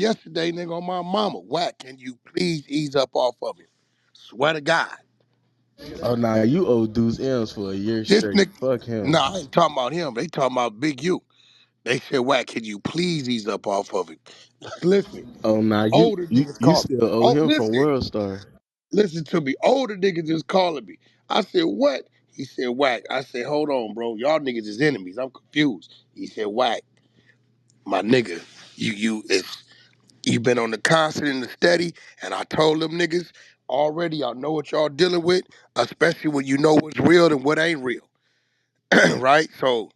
yesterday, nigga, on my mama. Wack, can you please ease up off of him? Swear to God. Oh, nah, you owe Deuce M's for a year This straight. nigga, Fuck him. nah, I ain't talking about him. They talking about Big U. They said, Wack, can you please ease up off of him? Listen, Oh, nah, you older you niggas you call me. still owe Oh, him from listen, World Star. listen to me. Older niggas is calling me. I said, what? He said, Wack. I said, hold on, bro. Y'all niggas is enemies. I'm confused. He said, Wack, my nigga, it's you been on the constant and the steady, and I told them niggas already, y'all know what y'all dealing with, especially when you know what's real and what ain't real, right? So,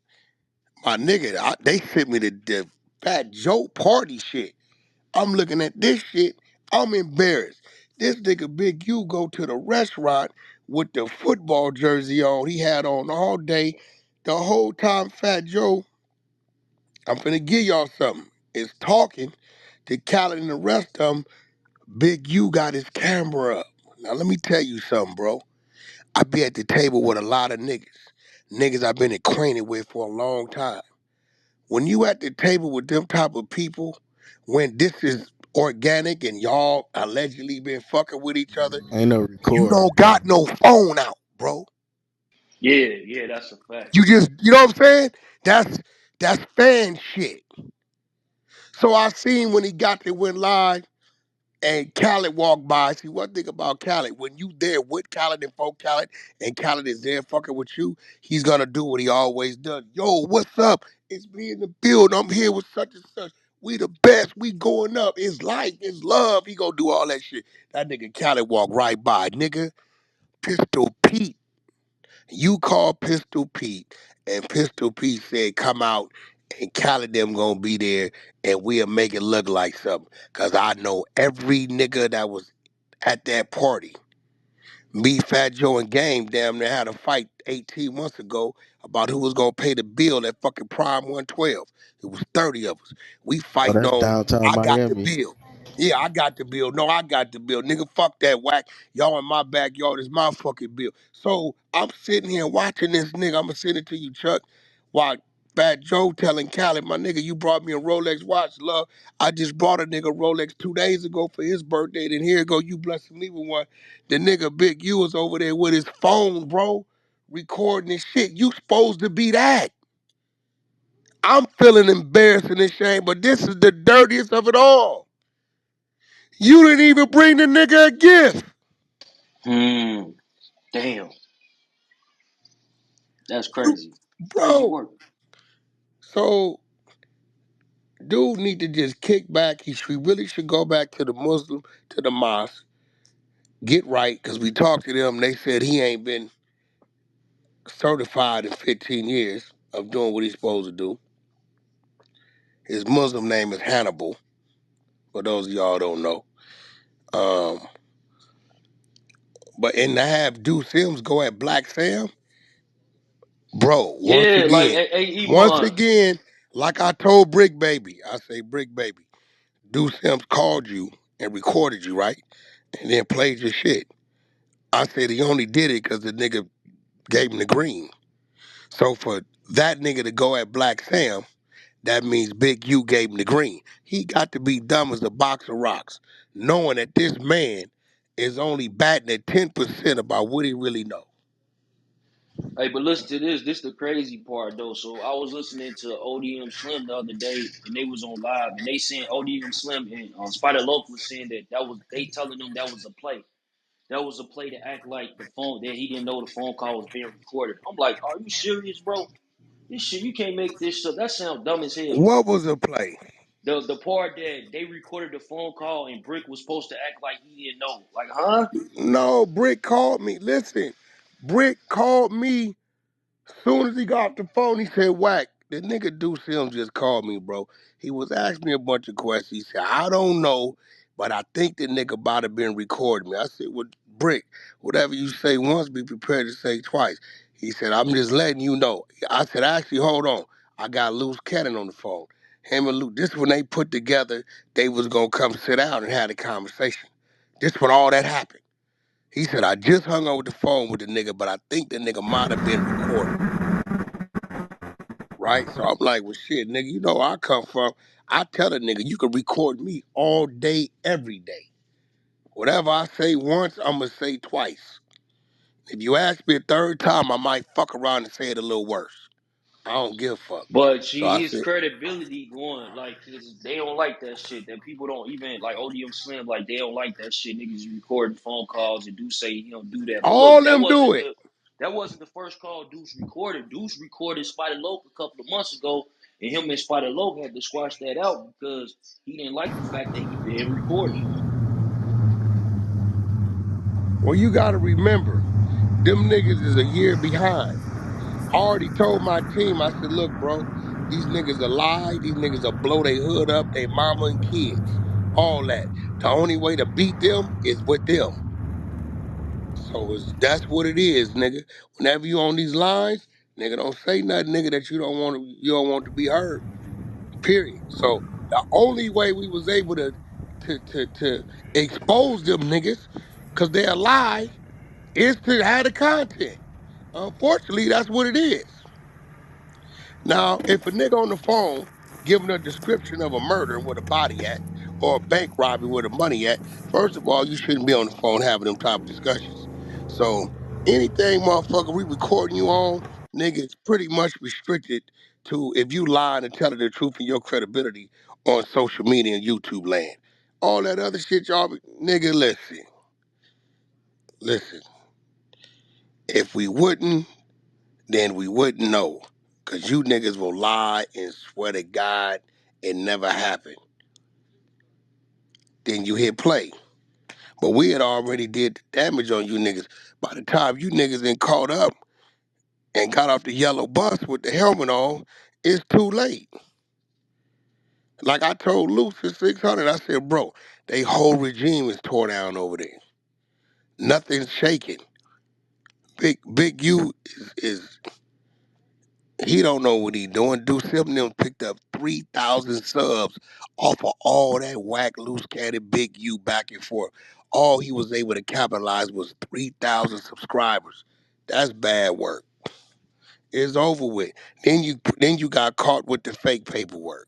my nigga, they sent me the Fat Joe party shit. I'm looking at this shit, I'm embarrassed. This nigga Big U go to the restaurant with the football jersey on he had on all day. The whole time Fat Joe, I'm finna give y'all something, is talking to Khaled and the rest of them. Big U got his camera up. Now let me tell you something, bro. I be at the table with a lot of niggas. Niggas I've been acquainted with for a long time. When you at the table with them type of people, when this is organic and y'all allegedly been fucking with each other, Ain't no you recording. don't got no phone out, bro. Yeah, yeah, that's a fact. You just, you know what I'm saying? That's fan shit. So I seen when he got there, went live, and Khaled walked by. See, one thing about Khaled, when you there with Khaled and folk Khaled, and Khaled is there fucking with you, he's gonna do what he always done. Yo, what's up? It's me in the build. I'm here with such and such. We the best. We going up. It's life. It's love. He gonna do all that shit. That nigga Khaled walked right by. Nigga, Pistol Pete. You called Pistol Pete, and Pistol Pete said, come out, and Khaled them gonna be there, and we'll make it look like something. Cause I know every nigga that was at that party. Me, Fat Joe, and Game damn near had a fight 18 months ago about who was gonna pay the bill at fucking Prime 112. It was 30 of us. We Oh, fighting that's on, downtown I got the Miami. bill. Yeah, I got the bill. No, I got the bill. Nigga, fuck that whack. Y'all in my backyard is my fucking bill. So I'm sitting here watching this nigga. I'm gonna send it to you, Chuck. While Fat Joe telling Khaled, my nigga, you brought me a Rolex watch, love. I just brought a nigga Rolex 2 days ago for his birthday. Then here you go, you blessing me with one. The nigga Big U was over there with his phone, bro, recording his shit. You supposed to be that. I'm feeling embarrassed and ashamed, but this is the dirtiest of it all. You didn't even bring the nigga a gift. Hmm. Damn, that's You, crazy. Crazy bro. work. So, dude need to just kick back. Really should go back to the Muslim, to the mosque, get right, because we talked to them. They said he ain't been certified in 15 years of doing what he's supposed to do. His Muslim name is Hannibal, for those of y'all don't know. Um, but and to have Deuce Sims go at Black Sam, bro, Yeah, like hey, once Iman. again, like I told Brick Baby, I say, Brick Baby, Deuce Sims called you and recorded you, right? And then played your shit. I said he only did it because the nigga gave him the green. So for that nigga to go at Black Sam, that means Big U gave him the green. He got to be dumb as a box of rocks, knowing that this man is only batting at 10% about what he really know. Hey, but listen to this. This the crazy part though. So I was listening to ODM Slim the other day, and they was on live, and they saying ODM Slim and Spider Loaf was saying that was they telling them that was a play. That was a play to act like the phone that he didn't know the phone call was being recorded. I'm like, are you serious, bro? This shit, you can't make this stuff. That sounds dumb as hell. What was the play? The part that they recorded the phone call and Brick was supposed to act like he didn't know. Like, huh? No, Brick called me. Listen, Brick called me. Soon as he got off the phone, he said, Wack, the nigga Deuce Sims just called me, bro. He was asking me a bunch of questions. He said, I don't know, but I think the nigga about to been recording me. I said, well, Brick, whatever you say once, be prepared to say twice. He said, I'm just letting you know. I said, actually, hold on. I got Loose Cannon on the phone. Him and Luke, this when they put together, they was going to come sit down and have a conversation. This when all that happened. He said, I just hung over the phone with the nigga, but I think the nigga might have been recording, right? So I'm like, well, shit, nigga, you know where I come from. I tell a nigga, you can record me all day, every day. Whatever I say once, I'm going to say twice. If you ask me a third time, I might fuck around and say it a little worse. I don't give a fuck. But So I see, his said, credibility going like they don't like that shit. That people don't even like ODM Slim. Like they don't like that shit. Niggas recording phone calls and do say he don't do that. But look, all them do it. that wasn't the first call Deuce recorded. Deuce recorded Spotted Loke a couple of months ago, and him and Spotted Loke had to squash that out because he didn't like the fact that he been recorded. Well, you got to remember, them niggas is a year behind. I already told my team, I said, look, bro, these niggas are lie. These niggas will blow their hood up, their mama and kids. All that. The only way to beat them is with them. So that's what it is, nigga. Whenever you on these lines, nigga, don't say nothing, nigga, that you don't want to be heard. Period. So the only way we was able to expose them niggas, cause they're lie, is to have the content. Unfortunately, that's what it is. Now, if a nigga on the phone giving a description of a murder where the body at, or a bank robbery where the money at, first of all, you shouldn't be on the phone having them type of discussions. So anything, motherfucker, we recording you on, nigga, it's pretty much restricted to if you lying and telling the truth and your credibility on social media and YouTube land. All that other shit, y'all, nigga, listen. If we wouldn't, then we wouldn't know. Cause you niggas will lie and swear to God it never happened. Then you hit play. But we had already did the damage on you niggas. By the time you niggas been caught up and got off the yellow bus with the helmet on, it's too late. Like I told Luce at 600, I said, bro, they whole regime is tore down over there. Nothing's shaking. Big U is he don't know what he doing. Deuce them picked up 3,000 subs off of all that whack, loose cannon, big U back and forth. All he was able to capitalize was 3,000 subscribers. That's bad work. It's over with. Then you got caught with the fake paperwork.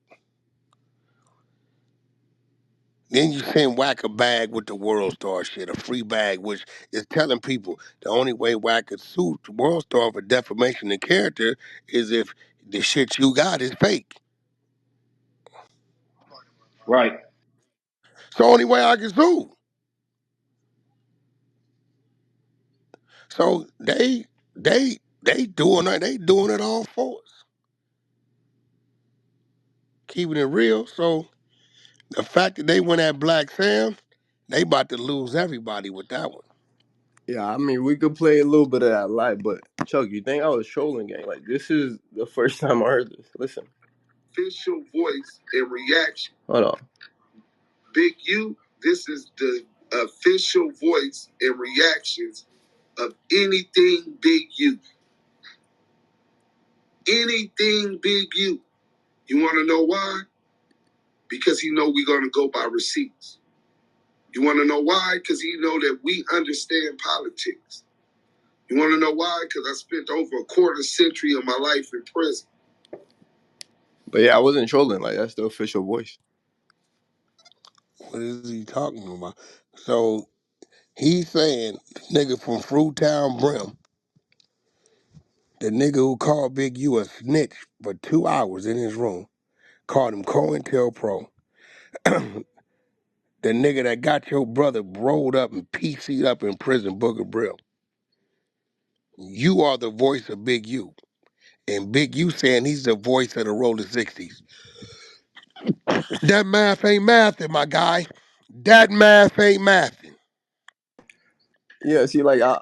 Then you send Wack a bag with the World Star shit, a free bag, which is telling people the only way Wack could sue the World Star for defamation of character is if the shit you got is fake. Right. It's the only way I can sue. So they doing it all for us. Keeping it real. So the fact that they went at Black Sam, they about to lose everybody with that one. Yeah, I mean, we could play a little bit of that live, but Chuck, you think I was trolling, gang? Like, this is the first time I heard this. Listen. Official voice and reaction. Hold on. Big U, this is the official voice and reactions of anything Big U. Anything Big U. You want to know why? Because he know we're going to go by receipts. You want to know why? Because he know that we understand politics. You want to know why? Because I spent over a quarter century of my life in prison. But yeah, I wasn't trolling. Like, that's the official voice. What is he talking about? So he's saying the nigga from Fruitown Brim, the nigga who called Big U a snitch for 2 hours in his room, called him COINTELPRO. The nigga that got your brother rolled up and PC'd up in prison, Booger Brim. You are the voice of Big U. And Big U saying he's the voice of the rolling 60s. That math ain't mathing, my guy. That math ain't mathing. Yeah, see, like, I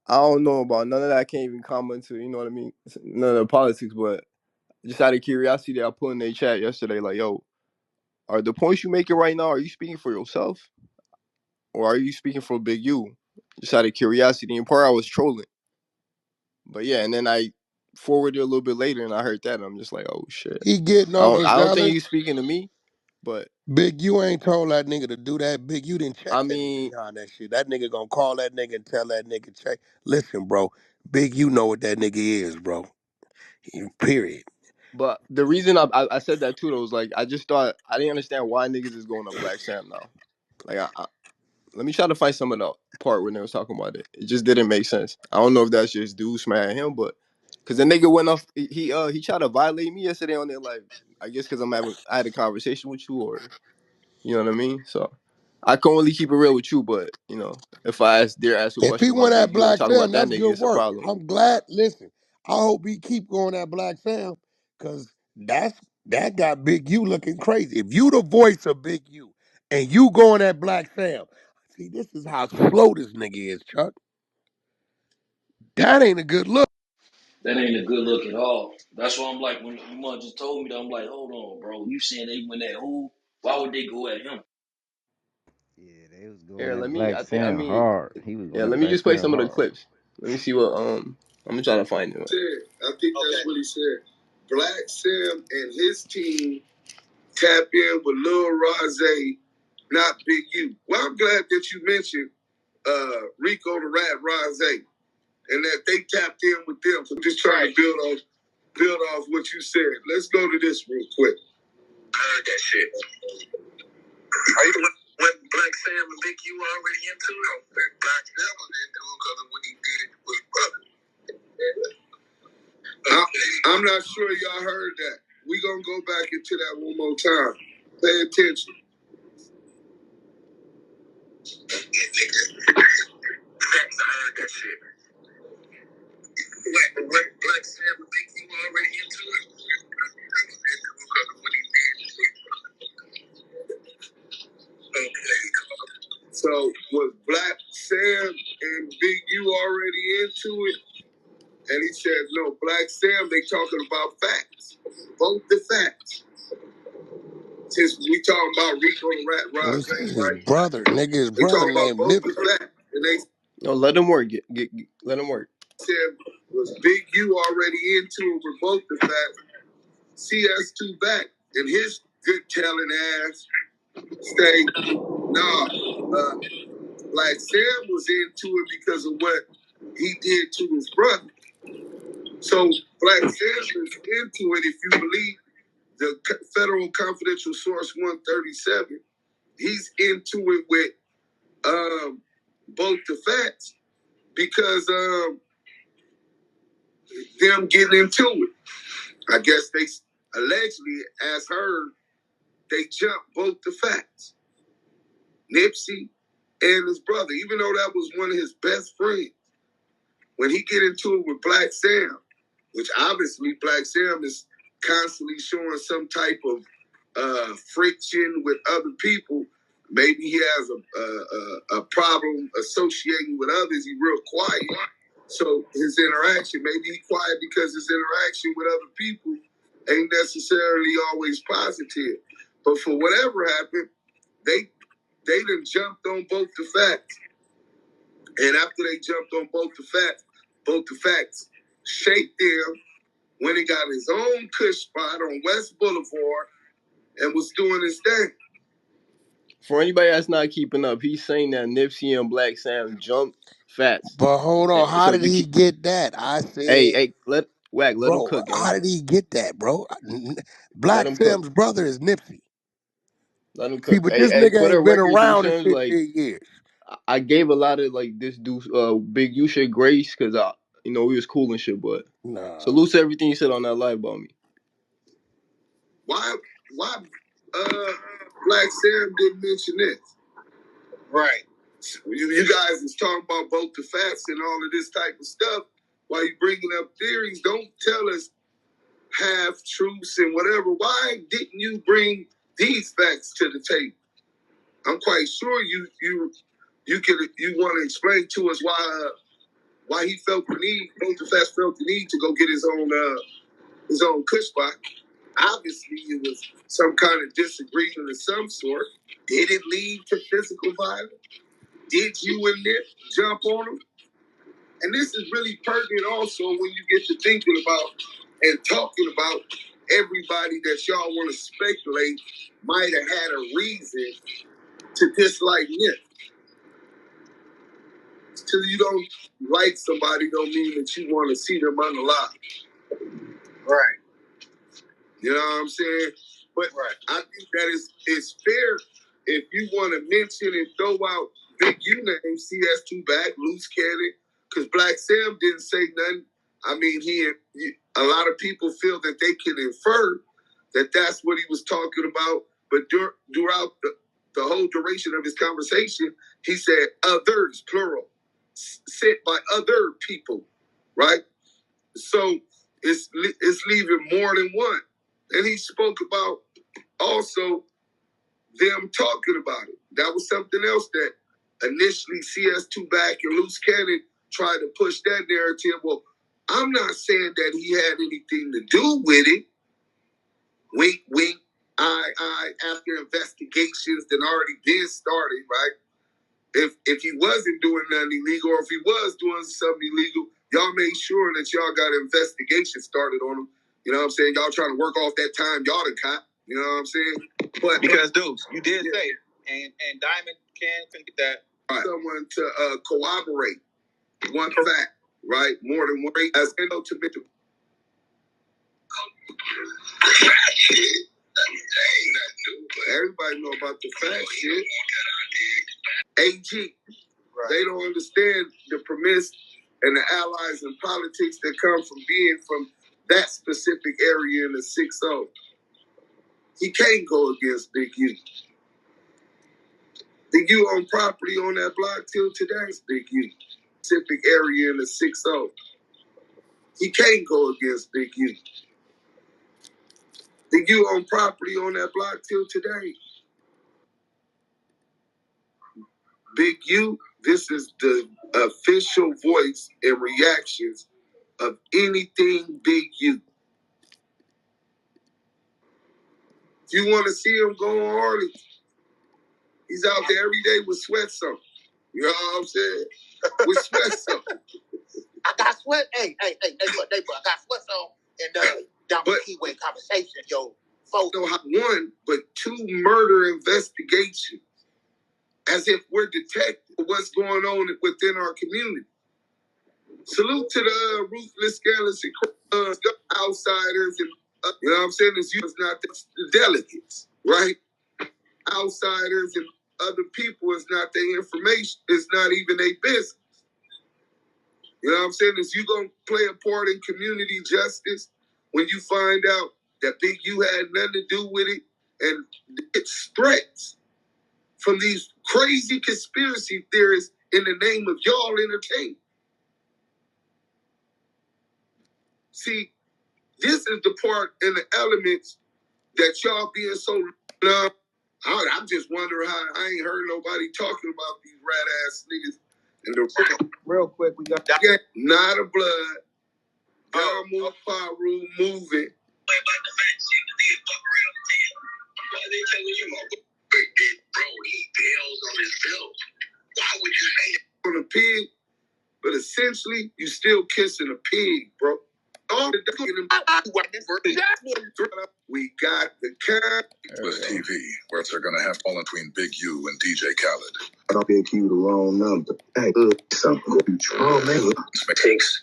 don't know about none of that. I can't even comment to, you know what I mean? None of the politics, but just out of curiosity, I put in their chat yesterday, like, yo, are the points you making right now, are you speaking for yourself? Or are you speaking for Big U? Just out of curiosity. In part, I was trolling. But yeah, and then I forwarded a little bit later and I heard that and I'm just like, oh shit. He getting I don't think overzealous. he's speaking to me, but Big U ain't told that nigga to do that. Big U didn't check I that nigga mean, behind that shit. That nigga gonna call that nigga and tell that nigga Listen, bro. Big U know what that nigga is, bro. Period. But the reason I said that too though was like I just thought I didn't understand why niggas is going to Black Sam now. Like let me try to find some of the part when they was talking about it. It just didn't make sense. I don't know if that's just dudes mad at him, but because the nigga went off, he tried to violate me yesterday on there. Like I guess because I had a conversation with you, or you know what I mean. So I can only keep it real with you, but you know if I dare ask a If he question went about at Big U or Black talk Sam, about that that's nigga, good it's a work. problem. I'm glad. Listen, I hope he keep going at Black Sam because that got Big U looking crazy. If you the voice of Big U and you going at Black Sam, see, this is how slow this nigga is, Chuck. That ain't a good look. That ain't a good look at all. That's why I'm like, when you mother just told me that, I'm like, hold on, bro. You saying they went at who? Why would they go at him? Yeah, they was Here, going let at me. Black Sam hard. He was Yeah, going let at me Black just play Sam some of the hard. clips. Let me see what I'm gonna try to find it. I think that's what he said. Black Sam and his team tap in with Lil Rosé, not Big U. Well, I'm glad that you mentioned Rico the Rat Rosé and that they tapped in with them. So I'm just trying to build off what you said. Let's go to this real quick. I heard that shit. Are you when Black Sam and Big U already into it? Black Sam was into it because of what he did with his brother. I'm not sure y'all heard that. We gonna go back into that one more time. Pay attention. Facts, I heard that shit. When Black Sam and Big U already into it? Because of what he did. Okay. So was Black Sam and Big U already into it? And he said, no, Black Sam, they talking about facts. Both the facts. Since we talking about Rico and Rat Listen, Rosé, his right? brother, nigga, his They brother talking about named both the Nipsey. facts. And they No, let him work. Let him work. said, was Big U already into it with both the facts? CS2 back. And his good telling ass say, nah, Black Sam was into it because of what he did to his brother. So Black Sam is into it if you believe the federal confidential source 137. He's into it with both the facts because them getting into it. I guess they allegedly, as heard, they jumped both the facts. Nipsey and his brother, even though that was one of his best friends. When he get into it with Black Sam, which obviously Black Sam is constantly showing some type of friction with other people. Maybe he has a problem associating with others. He's real quiet. So his interaction, maybe he's quiet because his interaction with other people ain't necessarily always positive. But for whatever happened, they done jumped on both the facts. And after they jumped on both the facts shaped them when he got his own kush spot on West Boulevard and was doing his thing. For anybody that's not keeping up, he's saying that Nipsey and Black Sam jumped Fats. But hold on, how So did you he keep, get that? I said, hey, let him bro, cook, gang. how did he get that, bro? Let Black him cook. Sam's brother is Nipsey. Let him See, cook. but this Hey, nigga for the ain't been record, Deuce around in Sims, like 15 years. I gave a lot of like this Deuce Big U shit grace because we was cool and shit, but Nah. salute to everything you said on that live about me. Why Black Sam didn't mention this? Right. You guys is talking about both the facts and all of this type of stuff. While you bringing up theories, don't tell us half truths and whatever. Why didn't you bring these facts to the table? I'm quite sure you want to explain to us why he felt the need, both the facts felt the need to go get his own kush spot. Obviously, it was some kind of disagreement of some sort. Did it lead to physical violence? Did you and Nip jump on him? And this is really pertinent also when you get to thinking about and talking about everybody that y'all want to speculate might have had a reason to dislike Nip. Till you don't like somebody don't mean that you want to see them unalive. Right. You know what I'm saying? But right. I think that it's fair if you want to mention and throw out big U names, CS2 back, loose cannon, because Black Sam didn't say nothing. I mean, a lot of people feel that they can infer that that's what he was talking about. But throughout the whole duration of his conversation, he said others, plural, sent by other people, right? So it's leaving more than one. And he spoke about also them talking about it. That was something else that initially CS2 back and Loose Cannon tried to push that narrative. Well, I'm not saying that he had anything to do with it. Wink, wink, I, after investigations that already been started, right? If he wasn't doing nothing illegal, or if he was doing something illegal, y'all made sure that y'all got an investigation started on him. You know what I'm saying? Y'all trying to work off that time y'all done caught. You know what I'm saying? But because Deuce, you did say, and Diamond can get that. Right. Someone to corroborate one fact, right? More than one as to everybody know about the fact shit. AG. Right. They don't understand the premise and the allies and politics that come from being from that specific area in the 6-0. He can't go against Big U. Big U own property on that block till today. Big U. Specific area in the 6-0. He can't go against Big U. Big U own property on that block till today. Big U, this is the official voice and reactions of anything Big U. If you want to see him go hard, he's out there every day with sweats on. You know what I'm saying? With sweats on. I got sweat. Hey, I got sweats on and down the keyway conversation, yo. Folks know how one, but two murder investigations. As if we're detecting what's going on within our community. Salute to the ruthless, careless, and outsiders, and you know what I'm saying? It's not the delegates, right? Outsiders and other people is not their information. It's not even their business. You know what I'm saying? Is you gonna play a part in community justice when you find out that Big U had nothing to do with it, and it's threats from these crazy conspiracy theorists in the name of y'all entertainment. See, this is the part and the elements that y'all being so I'm just wondering how I ain't heard nobody talking about these rat ass niggas. And the real quick, we got not a blood. Y'all move power room moving. Why are they telling you, bro, he bails on his bill. Why would you say that on a pig? But essentially, you still kissing a pig, bro. We got the cat. With TV, where they're gonna have all between Big U and DJ Khaled. I don't Big U the wrong number. Hey, something wrong, man. Takes.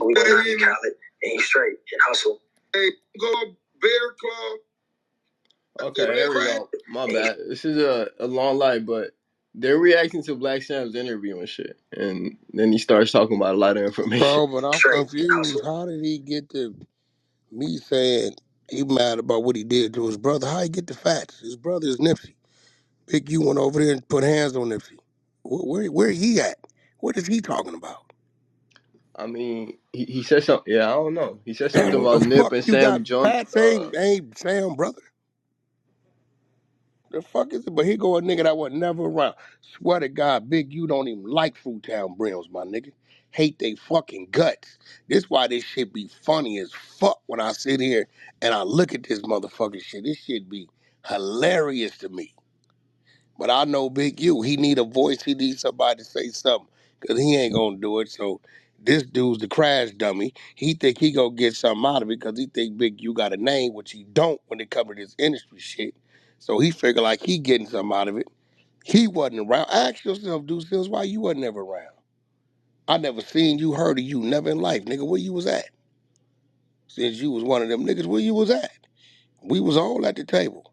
We got Khaled, and he's straight and hustle. Hey, go Bear Claw. Okay, there we go. My bad. This is a long life, but they're reacting to Black Sam's interview and shit. And then he starts talking about a lot of information. Bro, but I'm confused. How did he get to me saying he mad about what he did to his brother? How he get the facts? His brother is Nipsey. Big U went over there and put hands on Nipsey. Where he at? What is he talking about? I mean, he said something. Yeah, I don't know. He said something Damn, what about the Nip fuck and you Sam got? joint. Fats ain't Sam brother. The fuck is it? But here go a nigga that was never around. Swear to God, Big U don't even like Fruitown Brims, my nigga. Hate they fucking guts. This why this shit be funny as fuck when I sit here and I look at this motherfucking shit. This shit be hilarious to me. But I know Big U. He need a voice. He need somebody to say something. Because he ain't going to do it. So this dude's the crash dummy. He think he going to get something out of it because he think Big U got a name, which he don't when it comes to this industry shit. So he figure like he getting something out of it. He wasn't around. Ask yourself, Deuce Hills, why you wasn't ever around? I never seen you, heard of you, never in life. Nigga, where you was at? Since you was one of them niggas, where you was at? We was all at the table.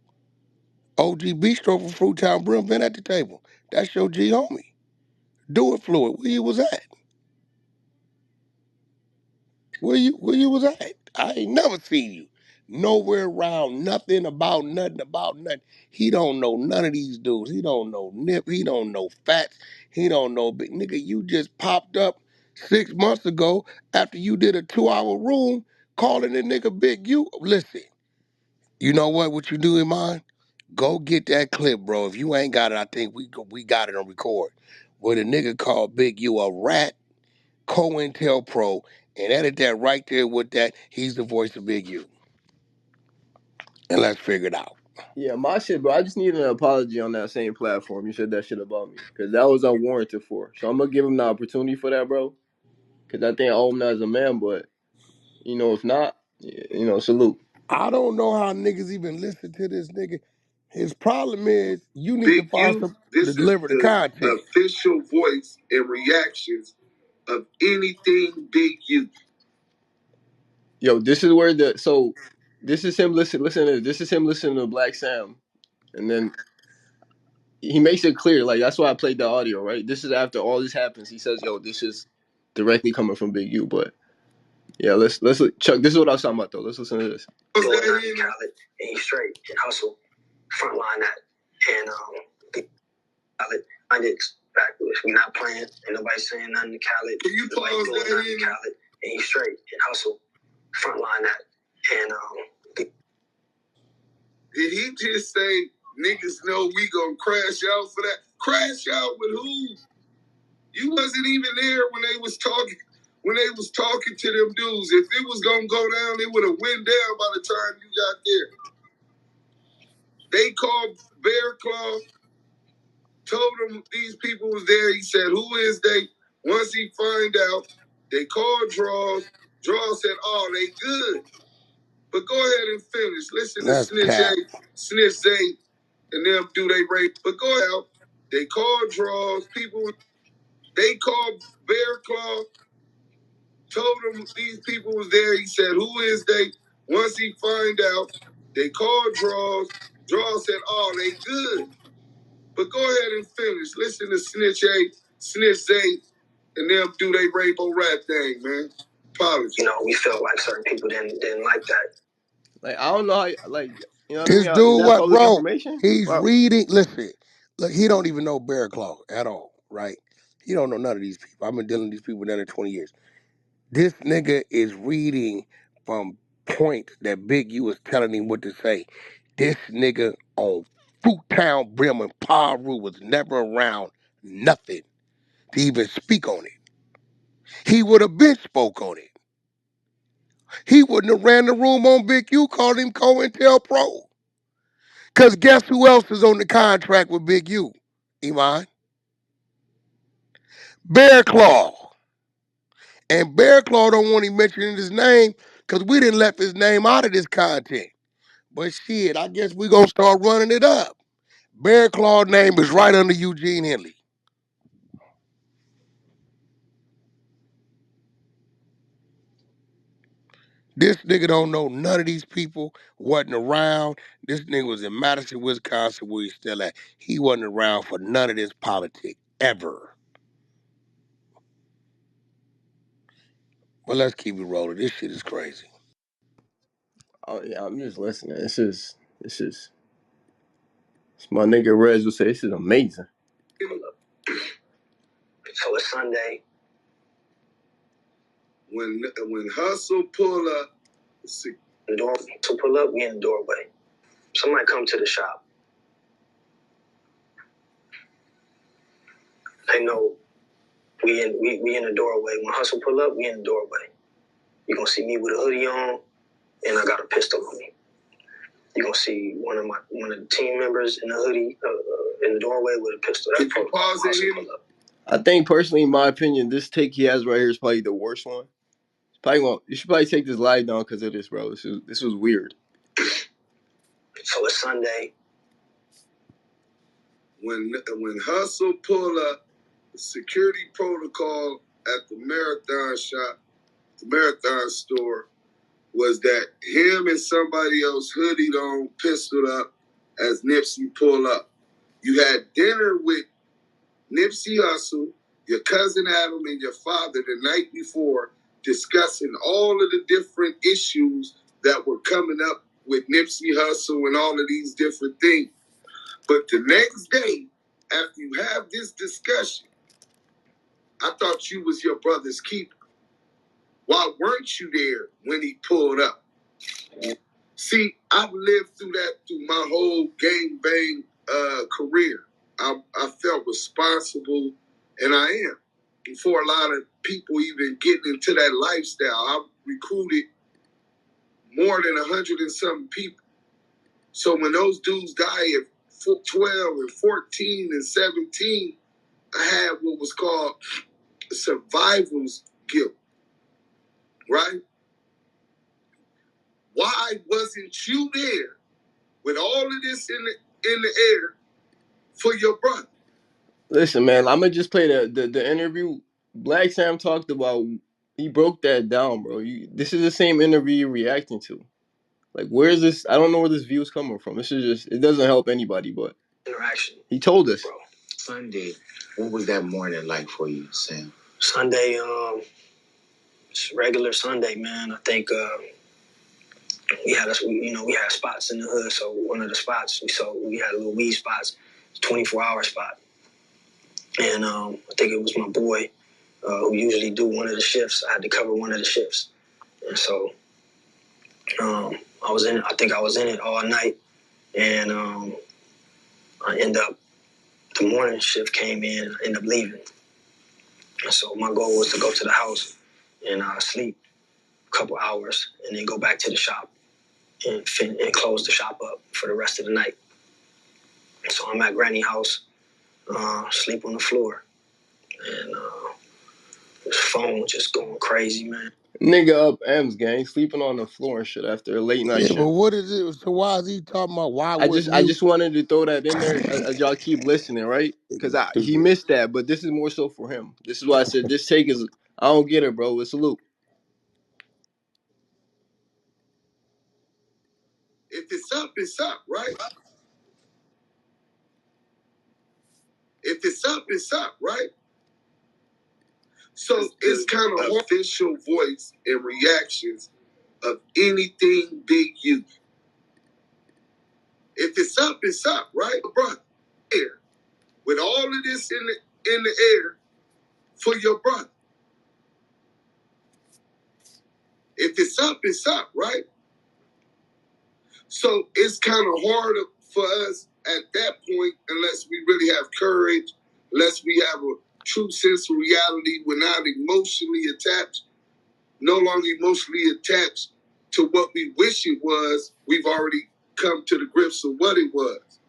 OG Bistro from Fruitown Brim been at the table. That's your G homie. Do it, Fluid. Where you was at? Where you was at? I ain't never seen you. Nowhere around, nothing about nothing. He don't know none of these dudes. He don't know Nip. He don't know Fats. He don't know Big Nigga. You just popped up 6 months ago after you did a 2-hour room calling the nigga Big U. Listen, you know what you do in mind? Go get that clip, bro. If you ain't got it, I think we got it on record. Where the nigga called Big U a rat, COINTELPRO, and edit that right there with that. He's the voice of Big U. And let's figure it out. Yeah, my shit, bro. I just need an apology on that same platform. You said that shit about me because that was unwarranted for. So I'm gonna give him the opportunity for that, bro. Because I think I owe him that as a man. But if not, salute. I don't know how niggas even listen to this nigga. His problem is you need to Big find U, some to this is deliver the the content. official voice and reactions of anything Big U. Yo, this is where this is him listen to this. This is him listening to Black Sam, and then he makes it clear. Like that's why I played the audio, right? This is after all this happens. He says, "Yo, this is directly coming from Big U." But yeah, let's Chuck. This is what I was talking about, though. Let's listen to this. Going out in Khaled, and he's straight and hustle, frontline that, and Khaled, I did backwards. We not playing, and nobody saying nothing to Khaled. Can you pause that in? Khaled, and he's straight and hustle, frontline that, and Did he just say niggas know we gonna crash out for that? Crash out with who? You wasn't even there when they was talking. When they was talking to them dudes, if it was gonna go down, it would have went down by the time you got there. They called Bear Claw, told him these people was there. He said, "Who is they?" Once he find out, they called Draws. Draws said, "Oh, they good." But go ahead and finish. Listen to That's cap. Snitch Zay, and them do they rape. But go out. They called Draws. People. They called Bear Claw. Told him these people was there. He said, "Who is they?" Once he find out, they called Draws. Draws said, "Oh, they good." But go ahead and finish. Listen to Snitch Zay, and them do they rainbow rap thing, man. Apology. We felt like certain people didn't like that. Like I don't know how, like what I This mean. Is dude, that what, public bro? information? He's Wow. reading. Listen, look, he don't even know Bear Claw at all, right? He don't know none of these people. I've been dealing with these people down there 20 years. This nigga is reading from points that Big U is telling him what to say. This nigga on Fruitown Brim and Paru was never around nothing to even speak on it. He would have been spoke on it. He wouldn't have ran the room on Big U, called him COINTELPRO. Because guess who else is on the contract with Big U, Iman? Bear Claw. And Bear Claw don't want him mentioning his name because we didn't left his name out of this content. But shit, I guess we gonna start running it up. Bear Claw name is right under Eugene Henley. This nigga don't know none of these people, wasn't around. This nigga was in Madison, Wisconsin, where he's still at. He wasn't around for none of this politics, ever. But let's keep it rolling. This shit is crazy. Oh yeah, I'm just listening. This is my nigga Rez would say this is amazing. So it's Sunday. When Hustle pull up, the door to pull up, we in the doorway. Somebody come to the shop. They know we in the doorway. When Hustle pull up, we in the doorway. You gonna see me with a hoodie on, and I got a pistol on me. You gonna see one of the team members in the hoodie in the doorway with a pistol. That's I think personally, in my opinion, this take he has right here is probably the worst one. You should probably take this live down because of this, bro. This was weird. So it's Sunday. When Hustle pull up, the security protocol at the Marathon shop, the Marathon store, was that him and somebody else hoodied on, pistoled up as Nipsey pull up. You had dinner with Nipsey Hussle, your cousin Adam, and your father the night before, discussing all of the different issues that were coming up with Nipsey Hussle and all of these different things. But the next day, after you have this discussion, I thought you was your brother's keeper. Why weren't you there when he pulled up? See, I've lived through that through my whole gang bang career. I felt responsible, and I am. Before a lot of people even getting into that lifestyle, I've recruited more than 100 and something people. So when those dudes die at 12 and 14 and 17, I had what was called survival's guilt, right? Why wasn't you there with all of this in the air for your brother? Listen, man, I'm gonna just play the interview. Black Sam talked about. He broke that down, bro. This is the same interview you're reacting to. Like, where is this? I don't know where this view is coming from. This is just. It doesn't help anybody, but interaction. He told us. Bro. Sunday, what was that morning like for you, Sam? Sunday, just regular Sunday, man. I think we had we had spots in the hood. So one of the spots we had a little weed spots, 24-hour spot, and I think it was my boy who usually do one of the shifts. I had to cover one of the shifts, and so I was in it. I think I was in it all night, and I end up the morning shift came in. I ended up leaving, and so my goal was to go to the house and sleep a couple hours, and then go back to the shop and close the shop up for the rest of the night. So I'm at Granny house, sleep on the floor, and his phone just going crazy, man. Nigga up M's gang, sleeping on the floor and shit after a late night Yeah, shift. but what is it? So why is he talking about why I wouldn't just you? wanted to throw that in there as y'all keep listening, right? Because Nigga he stupid. missed that, but this is more so for him. This is why I said this take is. I don't get it, bro. It's a loop. If it's up, right? If it's up, right? So it's kind of official voice and reactions of anything Big U. If it's up, right, bro? Air with all of this in the air for your brother. If it's up, right? So it's kind of hard for us at that point, unless we really have courage, unless we have a true sense of reality. We're not emotionally attached, no longer emotionally attached to what we wish it was. We've already come to the grips of what it was.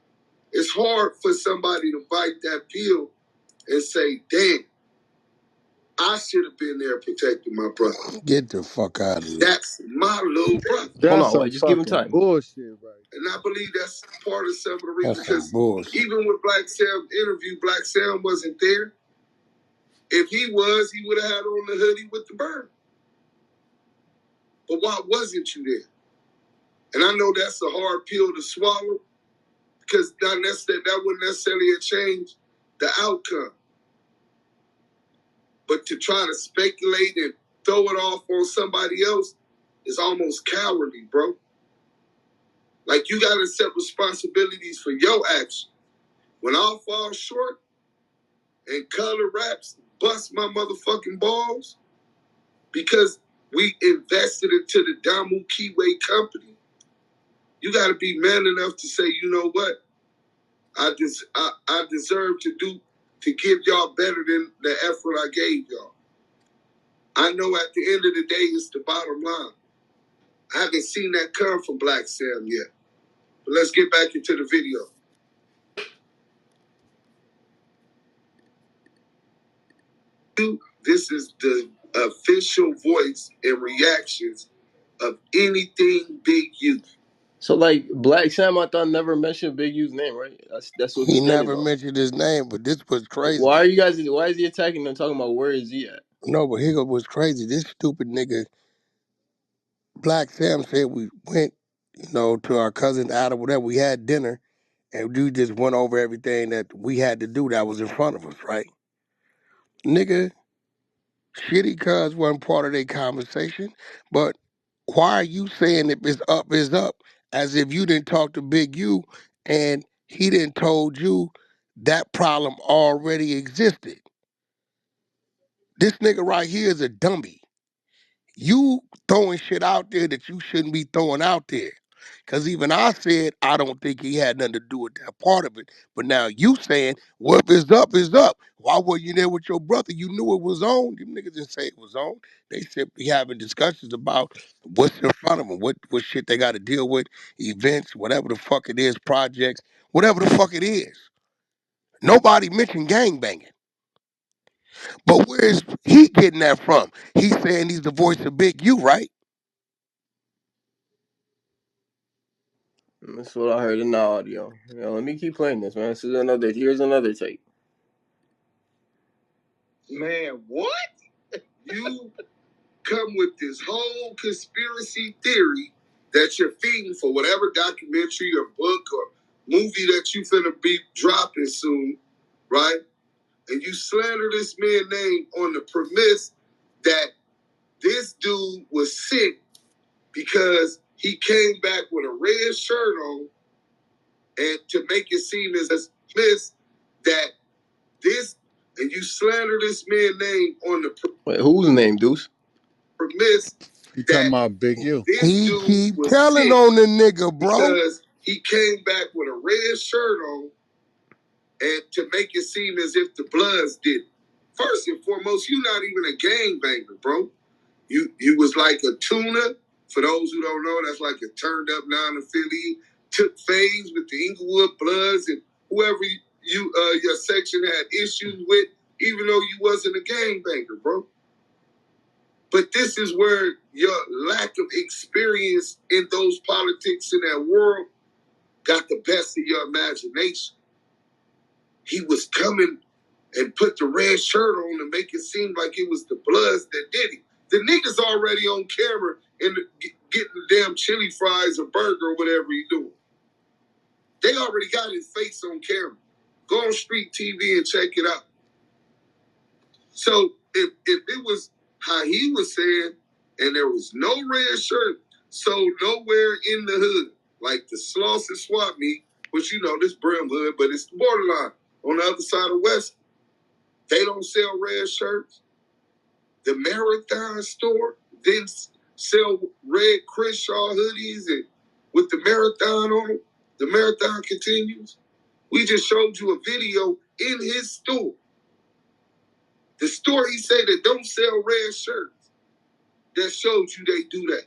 It's hard for somebody to bite that pill and say, damn, I should have been there protecting my brother. Get the fuck out of here. That's my little brother. Hold That's on, some wait, just give him fucking time. bullshit, right? And I believe that's part of some of the reason, That's some because bullshit. even with Black Sam's interview, Black Sam wasn't there. If he was, he would have had on the hoodie with the bird. But why wasn't you there? And I know that's a hard pill to swallow, because that wouldn't necessarily have changed the outcome. But to try to speculate and throw it off on somebody else is almost cowardly, bro. Like, you got to accept responsibilities for your actions. When all falls short and color raps bust my motherfucking balls because we invested into the Damu Kiwi company, you got to be man enough to say, you know what? I deserve to give y'all better than the effort I gave y'all. I know at the end of the day, it's the bottom line. I haven't seen that come from Black Sam yet. But let's get back into the video. This is the official voice and reactions of anything Big U. So like Black Sam, I thought never mentioned Big U's name, right? That's what we He standing never on. mentioned his name, but this was crazy. Why are you guys? Why is he attacking them? Talking about where is he at? No, but here was crazy. This stupid nigga Black Sam said we went, to our cousin Adam, whatever. We had dinner, and we just went over everything that we had to do that was in front of us, right? Nigga, shitty cuz wasn't part of their conversation, but why are you saying if it's up, is up, as if you didn't talk to Big U and he didn't told you that problem already existed? This nigga right here is a dummy. You throwing shit out there that you shouldn't be throwing out there. Because even I said I don't think he had nothing to do with that part of it. But now you saying, well, if it's up, it's up. Why were you there with your brother? You knew it was on. Them niggas didn't say it was on. They simply having discussions about what's in front of them, what shit they got to deal with, events, whatever the fuck it is, projects, whatever the fuck it is. Nobody mentioned gangbanging. But where's he getting that from? He's saying he's the voice of Big U, right? That's what I heard in the audio. Let me keep playing this, man. Here's another tape. Man, what? You come with this whole conspiracy theory that you're feeding for whatever documentary or book or movie that you finna be dropping soon, right? And you slander this man's name on the premise that this dude was sick because he came back with a red shirt on, and to make it seem as this that this, and you slander this man's name on the wait, whose name, Deuce? Premise You talking that about Big U? this He dude keep was telling sick on the nigga, bro. because he came back with a red shirt on, and to make it seem as if the Bloods did it. First and foremost, you're not even a gangbanger, bro. You was like a tuna. For those who don't know, that's like a turned up non-affiliate. Took phase with the Inglewood Bloods and whoever your section had issues with, even though you wasn't a gangbanger, bro. But this is where your lack of experience in those politics in that world got the best of your imagination. He was coming and put the red shirt on to make it seem like it was the Bloods that did it. The niggas already on camera and getting the damn chili fries or burger or whatever he doing. They already got his face on camera. Go on Street TV and check it out. So if it was how he was saying, and there was no red shirt sold nowhere in the hood, like the Slauson Swap Meet, which this Brim hood, but it's the borderline on the other side of West. They don't sell red shirts. The Marathon store didn't sell red Crenshaw hoodies and with the Marathon on them. The Marathon continues. We just showed you a video in his store. The store he said that don't sell red shirts, that showed you they do that.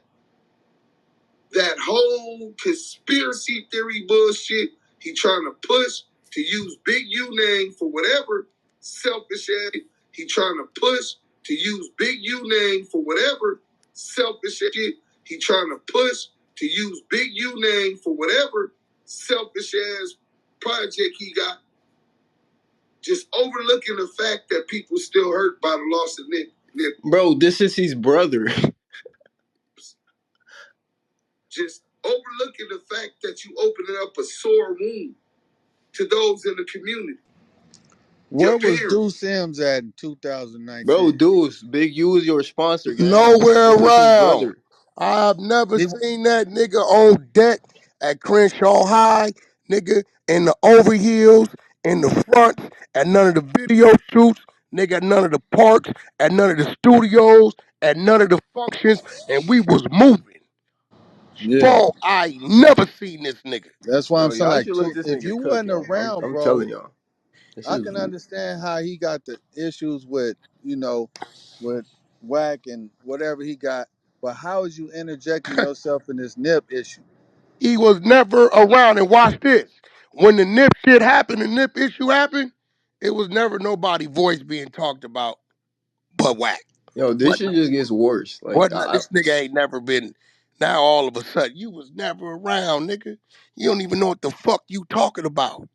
That whole conspiracy theory bullshit he trying to push to use Big U name for whatever selfish ass he trying to push to use Big U name for whatever selfish shit he trying to push to use Big U name for whatever selfish ass project he got, just overlooking the fact that people still hurt by the loss of Nick. Bro, this is his brother. Just overlooking the fact that you opening up a sore wound to those in the community. Where was Deuce Sims at in 2019? Bro, Deuce, Big U is your sponsor, gang. Nowhere This is his around. brother. I've never He, seen that nigga on deck at Crenshaw High, nigga, in the overheels, in the front, at none of the video shoots, nigga, at none of the parks, at none of the studios, at none of the functions, and we was moving. yeah, Bro, I never seen this nigga. that's why I'm Bro, saying y'all like should let this if nigga you cook, wasn't y'all. around, I'm bro, telling y'all. This I is can understand how he got the issues with with Wack and whatever he got. But how is you interjecting yourself in this nip issue? He was never around. And watch this. When the nip shit happened, the nip issue happened, it was never nobody voice being talked about but Wack. Yo, this What shit just gets worse. Like, what not this nigga ain't never been now all of a sudden. You was never around, nigga. You don't even know what the fuck you talking about.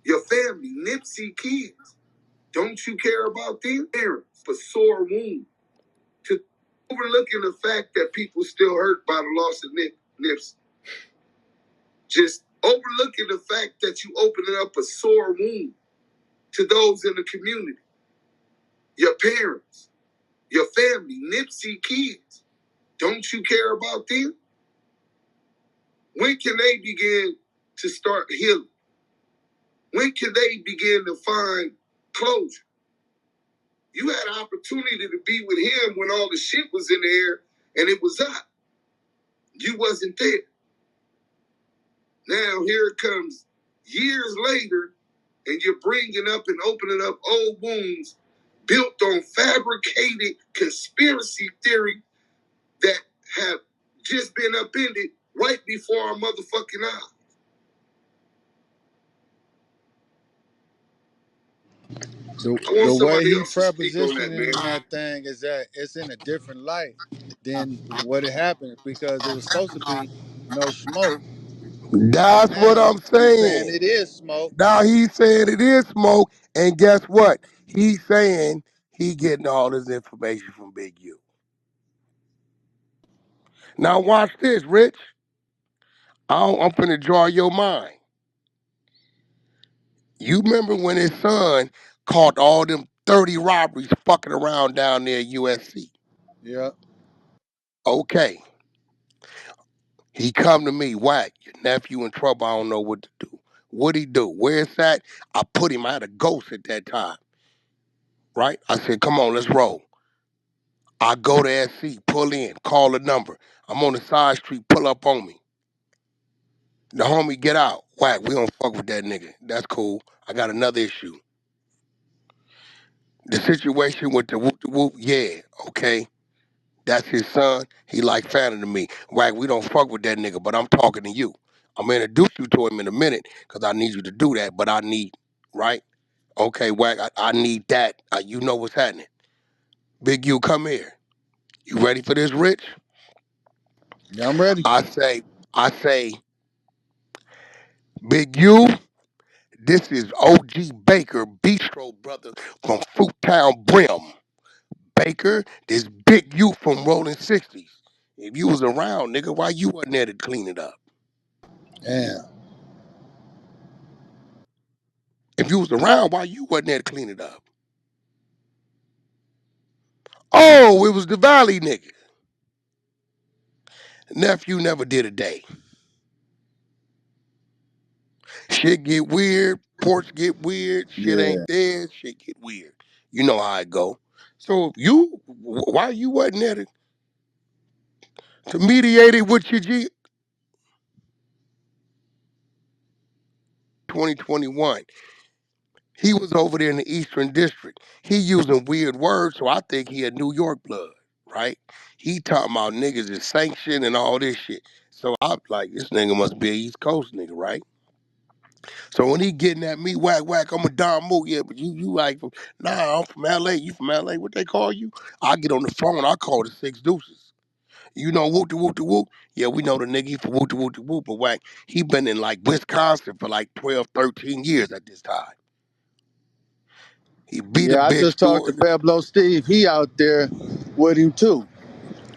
Your family, Nipsey kids. Don't you care about them? Parents for sore wound. To overlooking the fact that people still hurt by the loss of Nipsey. Just overlooking the fact that you opening up a sore wound to those in the community. Your parents, your family, Nipsey kids. Don't you care about them? When can they begin to start healing? When can they begin to find closure? You had an opportunity to be with him when all the shit was in the air and it was up. You wasn't there. Now here it comes years later and you're bringing up and opening up old wounds built on fabricated conspiracy theory that have just been upended right before our motherfucking eyes. The way Somebody he else to speak on that, prepositioning man. that thing is that it's in a different light than what it happened because it was supposed to be no smoke, but That's what now I'm he's saying saying. it is smoke. Now he's saying it is smoke, and guess what? He's saying he getting all his information from Big U. Now watch this, Rich. I'm finna draw your mind. You remember when his son caught all them 30 robberies fucking around down there at USC? Yeah, Okay. He come to me, Wack, your nephew in trouble, I don't know what to do. What'd he do? Where's that? I put him, I had a ghost at that time, right? I said, come on, let's roll. I go to SC, pull in, call the number. I'm on the side street, pull up on me. The homie get out. Wack, we don't fuck with that nigga. That's cool. I got another issue. The situation with the whoop the whoop, yeah, okay. That's his son. He like family to me. Wack, we don't fuck with that nigga, but I'm talking to you. I'm gonna introduce you to him in a minute because I need you to do that, but I need, right? Okay, Wack, I need that. You know what's happening. Big U, come here. You ready for this, Rich? yeah, I'm ready. I say, Big U, this is OG Baker, Bistro Brother from Fruittown Brim. Baker, this Big U from Rolling 60s. If you was around, nigga, why you wasn't there to clean it up? Damn. If you was around, why you wasn't there to clean it up? Oh, it was the Valley nigga. Nephew never did a day. Shit get weird, ports get weird, shit Yeah. ain't there, shit get weird. You know how it go. So why you wasn't there to mediate it with your G? 2021. He was over there in the Eastern District. He using weird words, so I think he had New York blood, right? He talking about niggas is sanctioned and all this shit. So I'm like, this nigga must be an East Coast nigga, right? So when he getting at me, whack, whack, I'm a Don Mook, yeah, but you like, nah, I'm from LA, you from LA, what they call you? I get on the phone, I call the Six Deuces. You know whoop de whoop de whoop? Yeah, we know the nigga, he from whoop de whoop de whoop, but whack, he been in like Wisconsin for like 12, 13 years at this time. He beat a Yeah, I bitch just talked to doing, Pablo Steve. He out there with him too.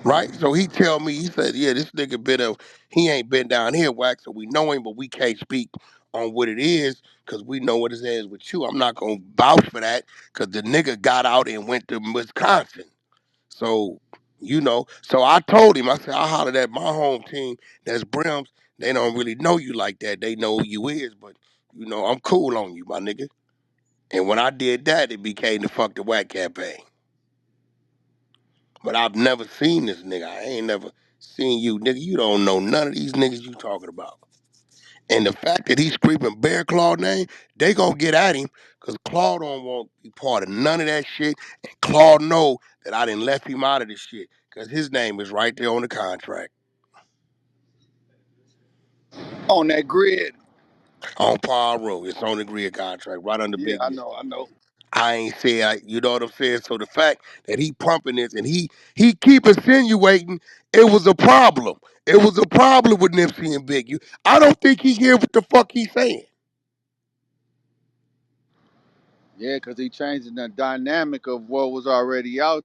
right? So he tell me, he said, yeah, this nigga he ain't been down here, whack, so we know him, but we can't speak on what it is because we know what it is with you. I'm not going to vouch for that because the nigga got out and went to Wisconsin. So, so I told him, I said, I hollered at my home team, that's Brims. They don't really know you like that. They know who you is, but, I'm cool on you, my nigga. And when I did that, it became the Fuck the Whack campaign. But I've never seen this nigga. I ain't never seen you, nigga. You don't know none of these niggas you talking about. And the fact that he's screaming Bear Claw name, they gonna get at him because Claw don't want to be part of none of that shit. And Claw know that I done left him out of this shit because his name is right there on the contract. On that grid. On Paul Road. It's on the grid contract, right under Yeah, Big I U. know, I know. I ain't say, you know what I'm saying? So the fact that he pumping this and he keep insinuating it was a problem. It was a problem with Nipsey and Big U. I don't think he hear what the fuck he's saying. Yeah, because he changing the dynamic of what was already out.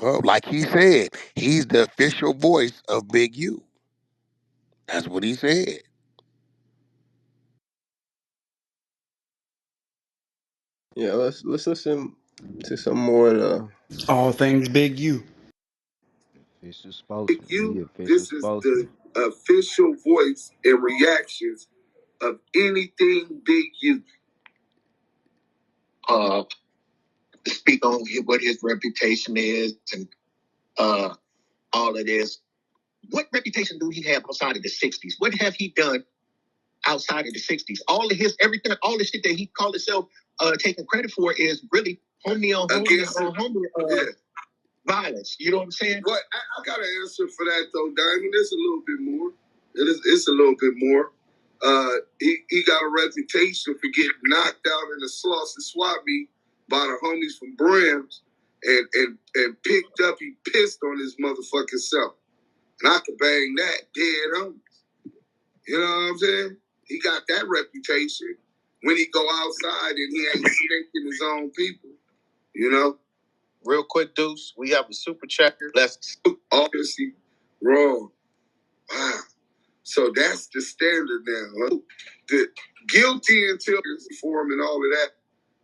Well, like he said, he's the official voice of Big U. That's what he said. Yeah, let's listen to some more of the All things Big U. Official Big spokesman. He U, official this is the spokesman. official voice and reactions of anything Big U. Speak on what his reputation is and all of this. What reputation do he have outside of the 60s? What have he done outside of the 60s? All of his, everything, all the shit that he called himself taking credit for is really homie on homie violence. You know what I'm saying? What I got an answer for that though, Diamond. It's a little bit more. It's a little bit more. He got a reputation for getting knocked out in a Slauson swap meet by the homies from Brams and picked up. He pissed on his motherfucking self. And I could bang that dead homies. You know what I'm saying? He got that reputation when he go outside and he ain't stinking his own people. You know? Real quick, Deuce, we have a super checker. Let's obviously wrong. Wow. So that's the standard now. Huh? The guilty until reform and all of that.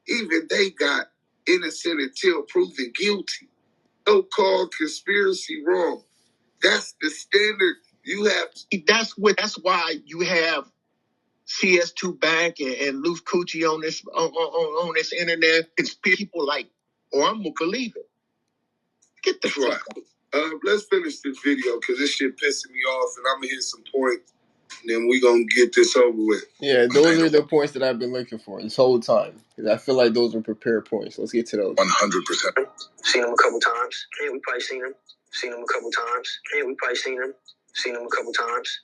Even they got innocent until proven guilty. So-called conspiracy wrong. That's the standard you have. That's why you have CS2 Bank and Loose Coochie on this internet. It's people like, oh, I'm gonna believe it. Get the fuck out. Let's finish this video because this shit pissing me off, and I'm gonna hit some points, and then we gonna get this over with. Yeah, those are the points that I've been looking for this whole time. Because I feel like those are prepared points. Let's get to those. 100%. Seen him a couple times. Yeah, we probably seen him. Seen him a couple times. Yeah, we probably seen him. Seen him a couple times.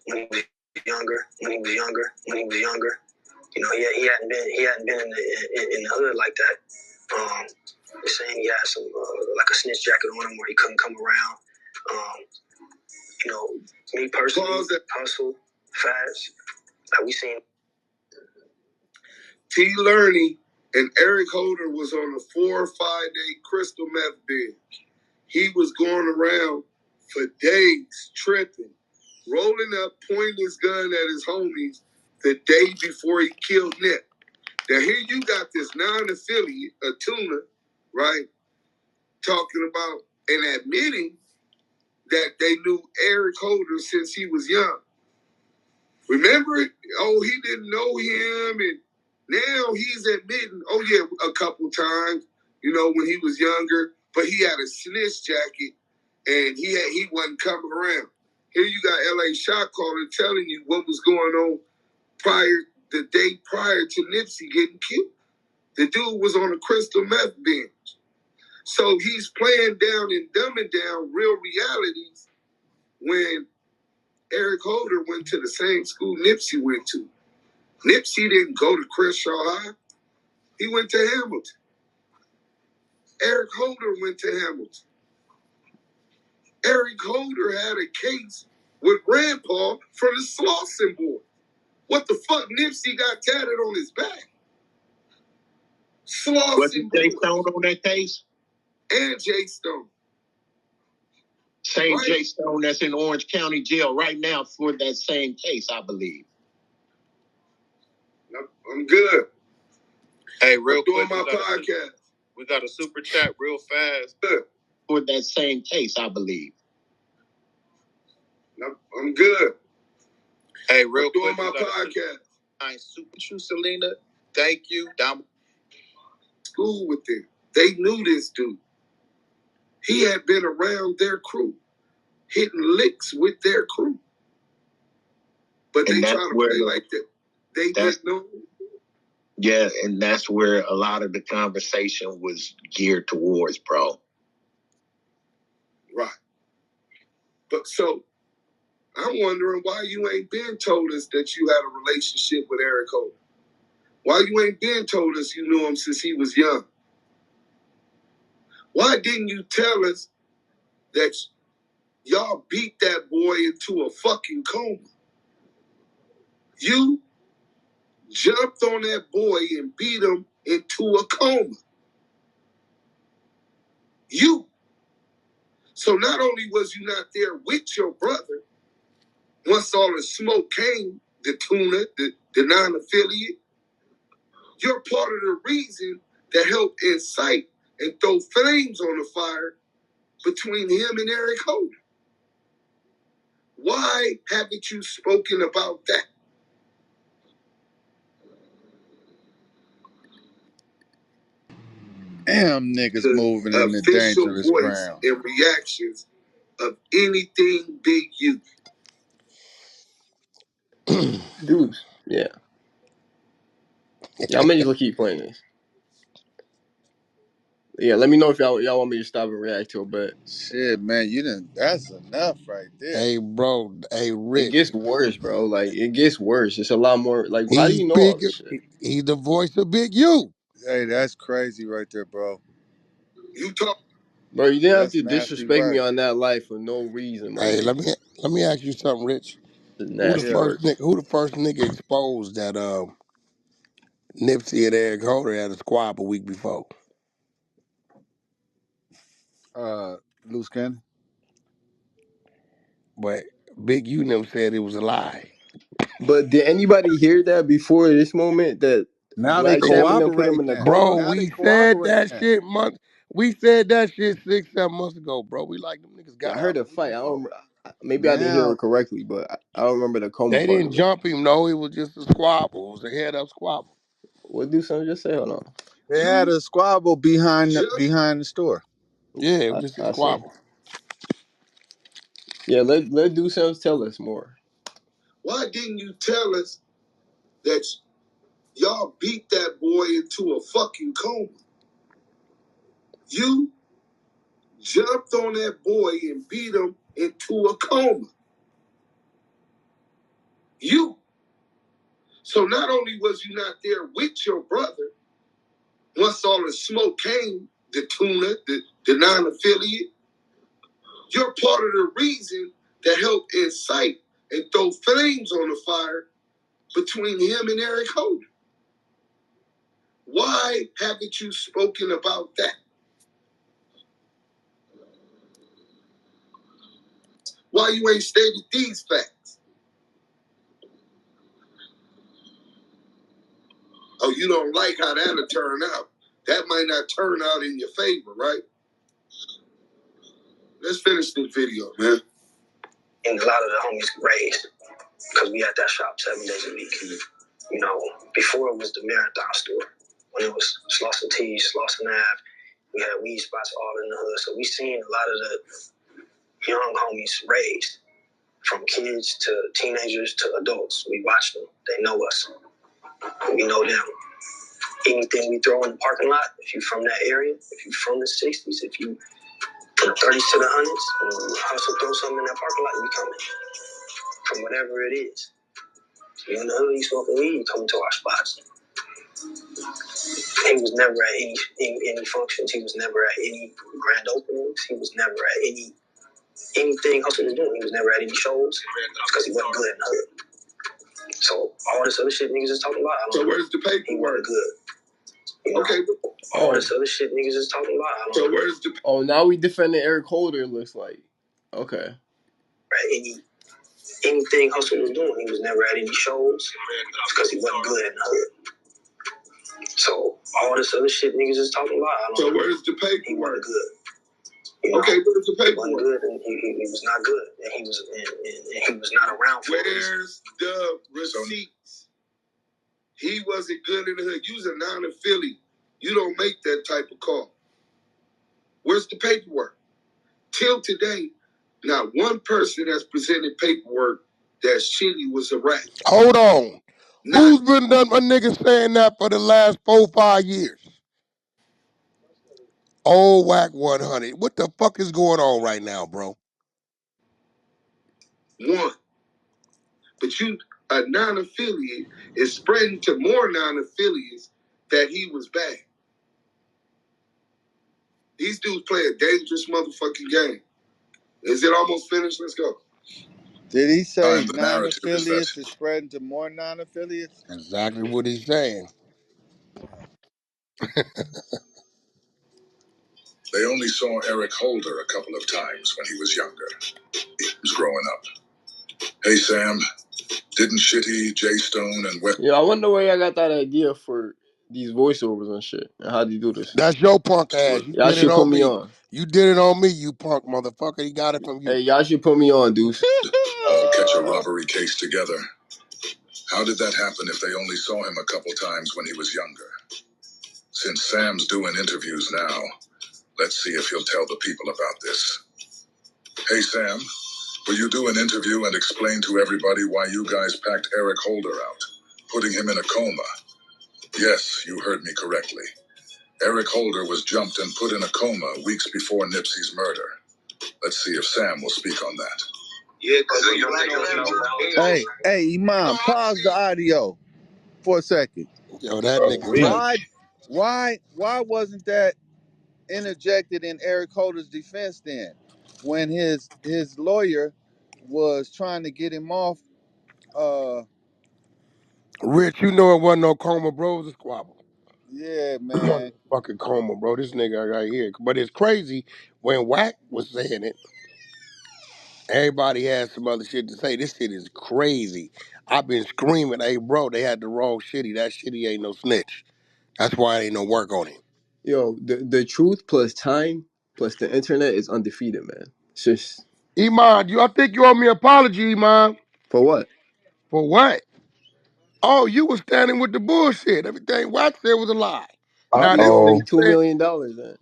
When he was younger. You know, he hadn't been in the hood like that. They're saying he had some like a snitch jacket on him where he couldn't come around. You know, me personally, hustle, fast. Like we seen T. Learning and Eric Holder was on a 4 or 5 day crystal meth binge. He was going around for days tripping, rolling up, pointing his gun at his homies the day before he killed Nip. Now here you got this non-affiliate, a tuna, right, talking about and admitting that they knew Eric Holder since he was young. Remember, he didn't know him, and now he's admitting, a couple times, you know, when he was younger, but he had a snitch jacket, and he wasn't coming around. Here you got L.A. Shot Caller telling you what was going on the day prior to Nipsey getting killed. The dude was on a crystal meth bench. So he's playing down and dumbing down real realities when Eric Holder went to the same school Nipsey went to. Nipsey didn't go to Crenshaw High. He went to Hamilton. Eric Holder went to Hamilton. Eric Holder had a case with Grandpa from the Slauson boy. What the fuck Nipsey got tatted on his back? Slauson was it Jay Stone on that case? And Jay Stone. Same right. Jay Stone that's in Orange County Jail right now for that same case, I believe. I'm good. Hey, real quick, doing my podcast. We got a super chat real fast. Good. For that same case, I believe. I'm good. Hey, real quick, doing my podcast. I'm super true, Selena. Thank you. School with them. They knew this dude. He had been around their crew, hitting licks with their crew. But they try to play like that. They didn't know. Yeah, and that's where a lot of the conversation was geared towards, bro. Right. But so, I'm wondering why you ain't been told us that you had a relationship with Eric Holder. Why you ain't been told us you knew him since he was young? Why didn't you tell us that y'all beat that boy into a fucking coma? You, jumped on that boy and beat him into a coma. You. So not only was you not there with your brother, once all the smoke came, the tuna, the non-affiliate, you're part of the reason that helped incite and throw flames on the fire between him and Eric Holder. Why haven't you spoken about that? Damn, niggas The moving in the official dangerous voice ground. and reactions of anything Big U. Dudes, yeah. Y'all may just keep playing this. Yeah, let me know if y'all want me to stop and react to it, but Shit, man, you didn't. That's enough right there. Hey, bro. Hey, it Rich. gets worse, bro. Like, it gets worse. It's a lot more. Like, how do He's you know all big. this shit? He's the voice of Big U. Hey, that's crazy right there, bro. You talk. Bro, you didn't have That's to nasty disrespect me work. on that life for no reason, my Hey, G. let me ask you something, Rich. It's Who the nasty Yeah. first work. nigga? Who the first nigga exposed that Nipsey and Eric Holder had a squab a week before? Loose cannon. But Big U never said it was a lie. But did anybody hear that before this moment that Now they Black Chapman done put him cooperate in a then. coma? Bro, Now they we said cooperate that then. shit We said that shit 6-7 months ago, bro. We like them niggas Yeah, got I heard out a a week fight. I before. don't. Maybe I didn't hear Now it correctly, but I don't remember the coma They part didn't of it. jump him, no. It was just a squabble. It was a head up squabble. What do something just say? Hold on. they had You a squabble behind just. behind the store. Yeah, it was just a I see. squabble. Yeah, let do something tell us more. Why didn't you tell us that y'all beat that boy into a fucking coma? You jumped on that boy and beat him into a coma. You. So not only was you not there with your brother, once all the smoke came, the tuna, the non-affiliate, you're part of the reason that helped incite and throw flames on the fire between him and Eric Holder. Why haven't you spoken about that? Why you ain't stated these facts? Oh, you don't like how that'll turn out. That might not turn out in your favor, right? Let's finish this video, man. And a lot of the homies raised because we had that shop 7 days a week. You know, before it was the Marathon store, when it was Slauson Tees, Slauson Ave, we had weed spots all in the hood. So we seen a lot of the young homies raised, from kids to teenagers to adults. We watch them. They know us. We know them. Anything we throw in the parking lot, if you're from that area, if you're from the 60s, if you from the 30s to the 100s, when you hustle throw something in that parking lot, you coming. From whatever it is. You in the hood, you smoking weed, you coming to our spots. He was never at any functions. He was never at any grand openings. He was never at anything Hustle was doing. He was never at any shows because he wasn't good in the hood. So all this other shit niggas is talking about, I don't know. Where's the paper? He wasn't good. You know? Okay. All this other shit niggas is talking about, I don't know. Where's the Oh, now we defending Eric Holder. It looks like. Okay. at anything Hustle was doing? He was never at any shows because he wasn't good in the hood. So all this other shit niggas is talking about, I don't know. Where's the paper? He wasn't good. You know? Okay, where's the paper? He wasn't good, and he was not good, and he was not around for Where's the receipts? He wasn't good in the hood. You was a non-affiliate. You don't make that type of call. Where's the paperwork? Till today, not one person has presented paperwork that Shitty was a rat. Hold on. Not Who's been done a nigga saying that for the last 4-5 years? Old Wack 100. What the fuck is going on right now, bro? one. But you, a non-affiliate, is spreading to more non-affiliates that he was bad. These dudes play a dangerous motherfucking game. Is it almost finished? Let's go. Did he say time the narrative is that non-affiliates is spreading to more non-affiliates? Exactly what he's saying. they only saw Eric Holder a couple of times when he was younger. He was growing up. Hey, Sam, didn't Shitty, Jay Stone, and West... Yeah, I wonder where y'all got that idea for these voiceovers and shit. And how do you do this? That's your punk ass. You Y'all did it should put on me me. on. You did it on me, you punk motherfucker. He got it from you. Hey, y'all should put me on, Deuce. All catch a robbery case together. How did that happen if they only saw him a couple times when he was younger? Since Sam's doing interviews now, let's see if he'll tell the people about this. Hey, Sam, will you do an interview and explain to everybody why you guys packed Eric Holder out, putting him in a coma? Yes, you heard me correctly. Eric Holder was jumped and put in a coma weeks before Nipsey's murder. Let's see if Sam will speak on that. Yeah, because Hey, Imam, pause the audio for a second. Yo, that nigga tight. Why wasn't that interjected in Eric Holder's defense then, when his lawyer was trying to get him off? Rich, you know it wasn't no coma, bro. It was a squabble. Yeah, It wasn't man. a fucking coma, bro. This nigga right here. But it's crazy when Wack was saying it. Everybody has some other shit to say. This shit is crazy. I've been screaming, hey, bro, they had the wrong shitty. That shitty ain't no snitch. That's why it ain't no work on him. Yo, the truth plus time plus the internet is undefeated, man. It's just... Iman, I think you owe me an apology, Iman. For what? For what? Oh, you was standing with the bullshit. Everything Wack said was a lie. Now You this owe nigga me Uh-oh. $2 saying, million then.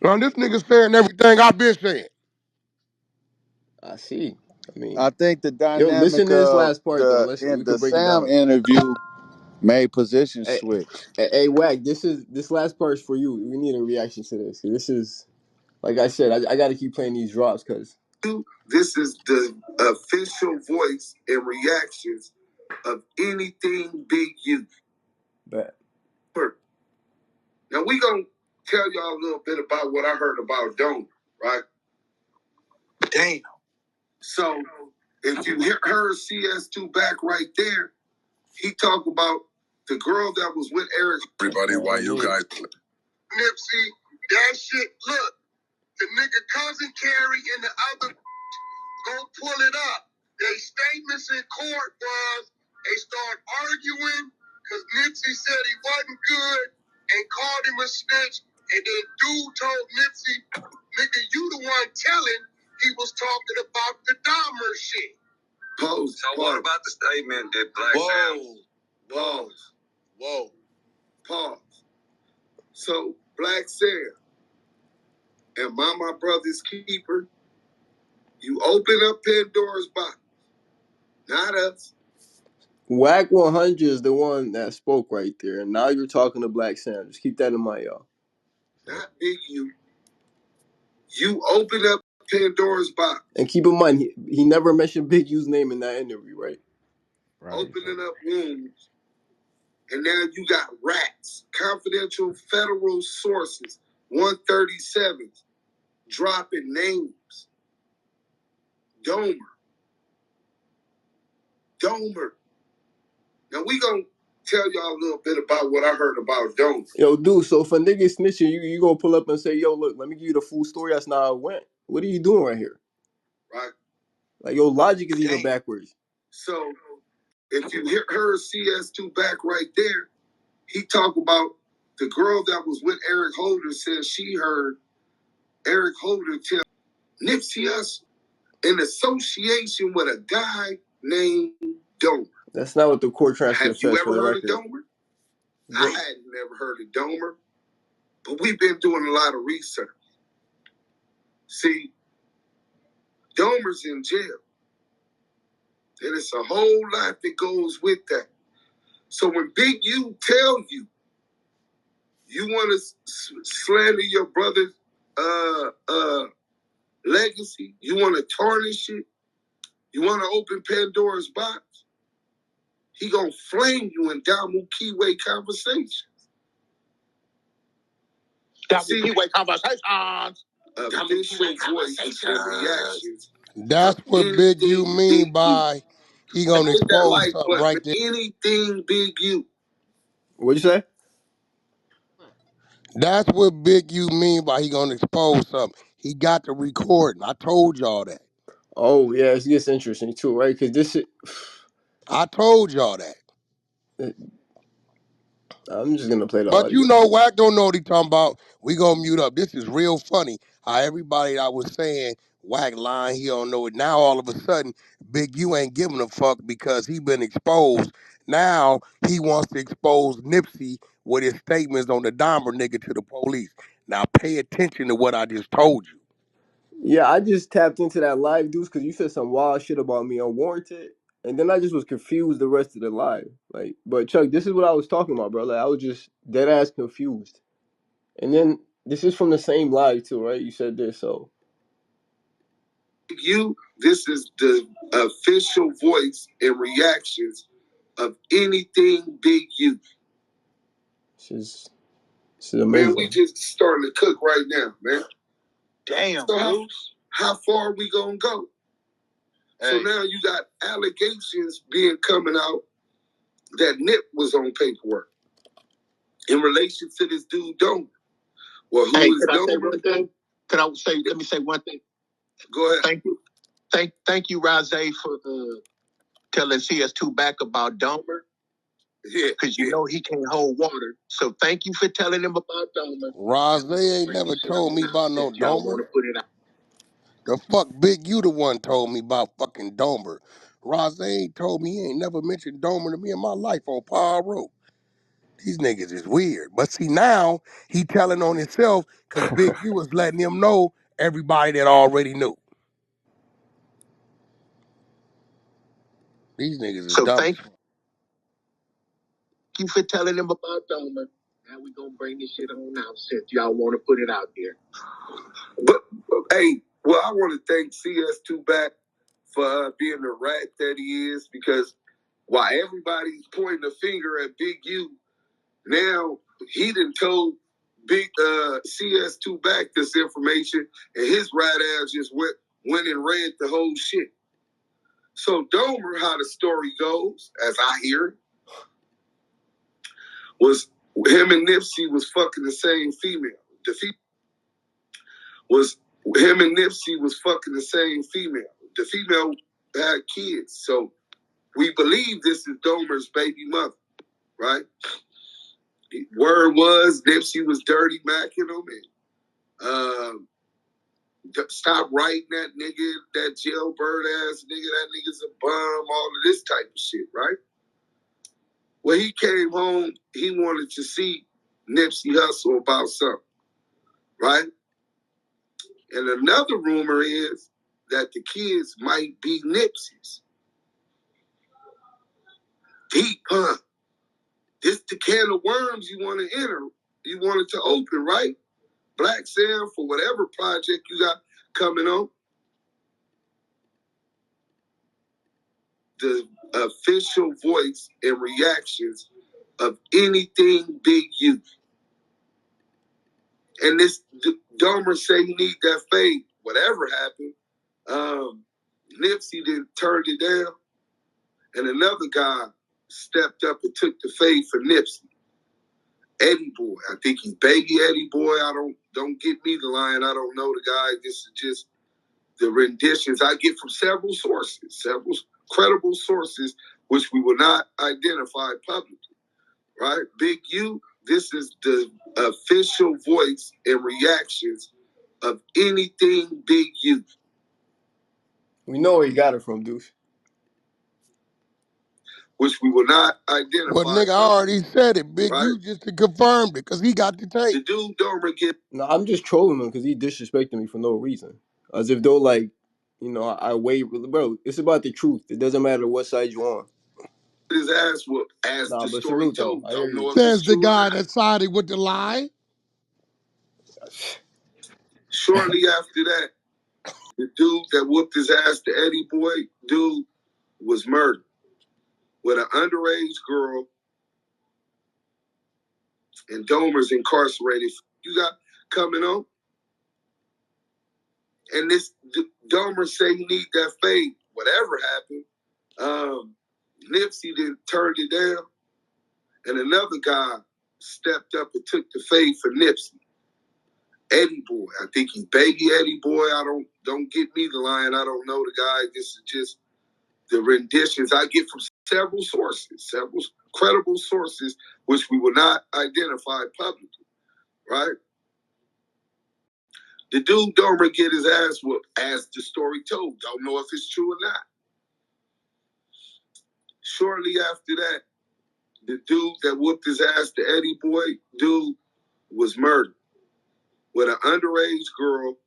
now this nigga saying everything I've been saying. I see. I mean, I think the yo, listen dynamic to this of last part though. in We the could break it Sam down. interview made position Hey, switch. hey, Wack, this last part is for you. We need a reaction to this. This is, like I said, I got to keep playing these drops because this is the official voice and reactions of anything Big U. But now we gonna tell y'all a little bit about what I heard about Dome, right? Damn. So if you heard CS2 back right there, he talked about the girl that was with Eric. Everybody, why you guys? Nipsey, that shit. Look, the nigga cousin Carrie and the other go pull it up. Their statements in court was they start arguing because Nipsey said he wasn't good and called him a snitch. And then dude told Nipsey, nigga, you the one telling he was talking about the Dahmer shit. Pause. So what about the statement that Black Sam? Pause. Whoa. Pause. So Black Sam, am I my brother's keeper? You open up Pandora's box. Not us. Wack 100 is the one that spoke right there, and now you're talking to Black Sam. Just keep that in mind, y'all. Not Big U. You open up Pandora's box. And keep in mind, he never mentioned Big U's name in that interview, right? Right. Opening up wounds. And now you got rats, confidential federal sources, 137s, dropping names. Domer. Now we gonna tell y'all a little bit about what I heard about Domer. Yo, dude, so if a nigga snitching, you gonna pull up and say, yo, look, let me give you the full story. That's not how it went. What are you doing right here? Right. Like, your logic is even backwards. So if you heard CS2 back right there, he talked about the girl that was with Eric Holder said she heard Eric Holder tell Nipsey Hussle in association with a guy named Domer. That's not what the court transcript says. Have you ever heard of Domer? I had never heard of Domer, but we've been doing a lot of research. See, Domer's in jail, and it's a whole lot that goes with that. So when Big U tell you, you want to slander your brother's legacy, you want to tarnish it, you want to open Pandora's box, he gonna flame you in Damu Keyway conversations. Damu Keyway conversations. Official voice and reactions That's what Big U anything Big mean U. by he gonna Hit that expose like something button. right there. Anything Big U. What'd you say? That's what Big U mean by he gonna expose something. He got the recording. I told y'all that. Oh yeah, it gets interesting too, right? Because this shit, I told y'all that. I'm just gonna play the But you audio. know, Wack don't know what he talking about. We gonna mute up. This is real funny. How everybody that was saying Wack lying, he don't know it. Now all of a sudden, Big U ain't giving a fuck because he been exposed. Now he wants to expose Nipsey with his statements on the Dahmer nigga to the police. Now pay attention to what I just told you. Yeah, I just tapped into that live, dudes, because you said some wild shit about me unwarranted, and then I just was confused the rest of the live. Like, but Chuck, this is what I was talking about, bro. Like, I was just dead ass confused. And then this is from the same live too, right? You said this, so You, this is the official voice and reactions of anything Big U. this is amazing. Man, we just starting to cook right now, man. Damn, so how far are we gonna go? Hey. So now you got allegations being coming out that Nip was on paperwork in relation to this dude Domer. Well, who is Domer? Say one thing? Let me say one thing. Go ahead. Thank you. Thank you, Razay, for telling CS2 back about Domer. Yeah. Because you know he can't hold water. So thank you for telling him about Domer. Rose ain't never told me about no Domer. The fuck Big U the one told me about fucking Domer. Rose ain't told me, he ain't never mentioned Domer to me in my life on Power Road. These niggas is weird. But see, now he telling on himself because Big U was letting him know everybody that already knew. These niggas is dumb. Thank you for telling him about Domer. Now we gonna bring this shit on out since y'all want to put it out there. But hey, well, I want to thank CS2 back for being the rat that he is, because while everybody's pointing a finger at Big U, now he done told Big CS2 back this information, and his rat ass just went and read the whole shit. So Domer, how the story goes, as I hear it, was him and Nipsey was fucking the same female. Was him and Nipsey was fucking the same female. The female had kids, so we believe this is Domer's baby mother, right? Word was Nipsey was dirty macking him and stop writing that nigga, that jailbird ass nigga, that nigga's a bum, all of this type of shit, right? When he came home, he wanted to see Nipsey Hussle about something, right? And another rumor is that the kids might be Nipsey's. Deep, huh? This the can of worms you want to enter. You wanted to open, right? Black Sam, for whatever project you got coming on. The official voice and reactions of anything Big U. And this Domer say he need that fade. Whatever happened, Nipsey then turned it down, and another guy stepped up and took the fade for Nipsey. Eddie Boy, I think he's Baby Eddie Boy. Don't get me the line. I don't know the guy. This is just the renditions I get from several sources, several credible sources, which we will not identify publicly. Right, Big U. This is the official voice and reactions of anything Big U. we know where you got it from, douche. Which we will not identify. Well, nigga, I already said it. Big U just to confirm it, because he got the tape. The dude don't get. No, I'm just trolling him because he disrespecting me for no reason, as if though like, I wait, bro. It's about the truth. It doesn't matter what side you on. His ass whooped as the but story salute told. though. I hear Don't know you. if says the guy that sided with the lie. Shortly after that, the dude that whooped his ass, the Eddie Boy dude, was murdered with an underage girl, and Domer's incarcerated. You got coming on, And this Domer say he need that fade. Whatever happened, Nipsey turned it down, and another guy stepped up and took the fade for Nipsey. Eddie Boy, I think he's Baby Eddie Boy. Don't get me the line. I don't know the guy. This is just the renditions I get from several sources, several credible sources, which we will not identify publicly, right? The dude don't get his ass whooped, as the story told. Don't know if it's true or not. Shortly after that, the dude that whooped his ass, the Eddie Boy dude, was murdered with an underage girl,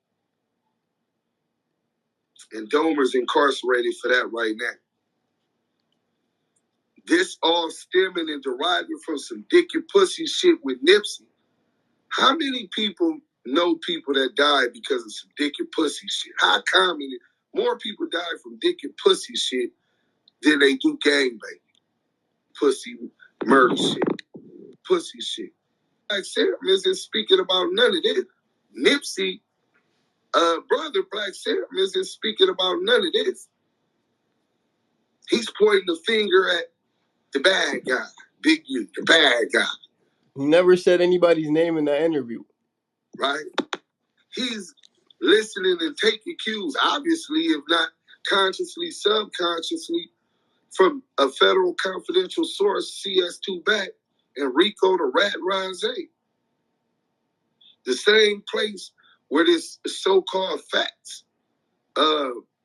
and Domer's incarcerated for that right now. This all stemming and deriving from some dick and pussy shit with Nipsey. How many people know people that died because of some dick and pussy shit? How common? More people die from dick and pussy shit than they do gangbanging, pussy murder shit, pussy shit. Black Sam isn't speaking about none of this. Nipsey, brother Black Sam isn't speaking about none of this. He's pointing the finger at the bad guy, Big U, the bad guy. He never said anybody's name in that interview. Right? He's listening and taking cues, obviously, if not consciously, subconsciously, from a federal confidential source, CS2 Back, and Rico the Rat Rise. The same place where this so-called facts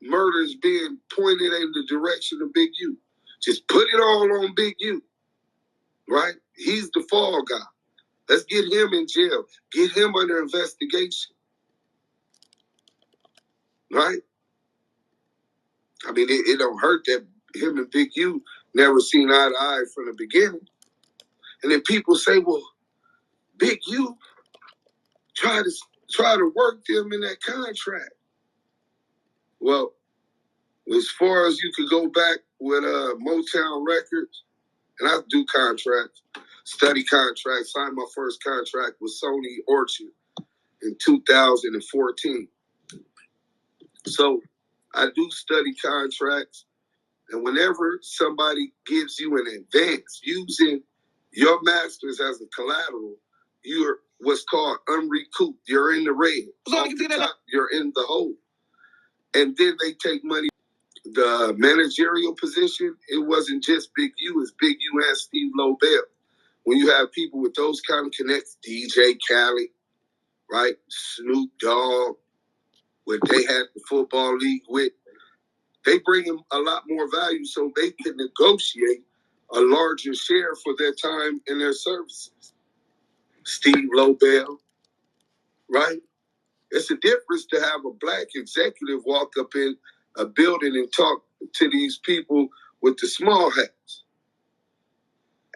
murder is being pointed in the direction of Big U. Just put it all on Big U, right? He's the fall guy. Let's get him in jail. Get him under investigation, right? I mean, it don't hurt that him and Big U never seen eye to eye from the beginning. And then people say, well, Big U try to work them in that contract. Well, as far as you could go back with Motown Records, and I do contracts, study contracts, signed my first contract with Sony Orchard in 2014. So I do study contracts, and whenever somebody gives you an advance using your masters as a collateral, you're what's called unrecouped. You're in the red. Off the top, you're in the hole. And then they take money. The managerial position, it wasn't just Big U, it's Big U and Steve Lobel. When you have people with those kind of connects, DJ Khaled, right? Snoop Dogg, what they had the football league with, they bring them a lot more value so they can negotiate a larger share for their time and their services. Steve Lobel, right? It's a difference to have a black executive walk up in a building and talk to these people with the small hats,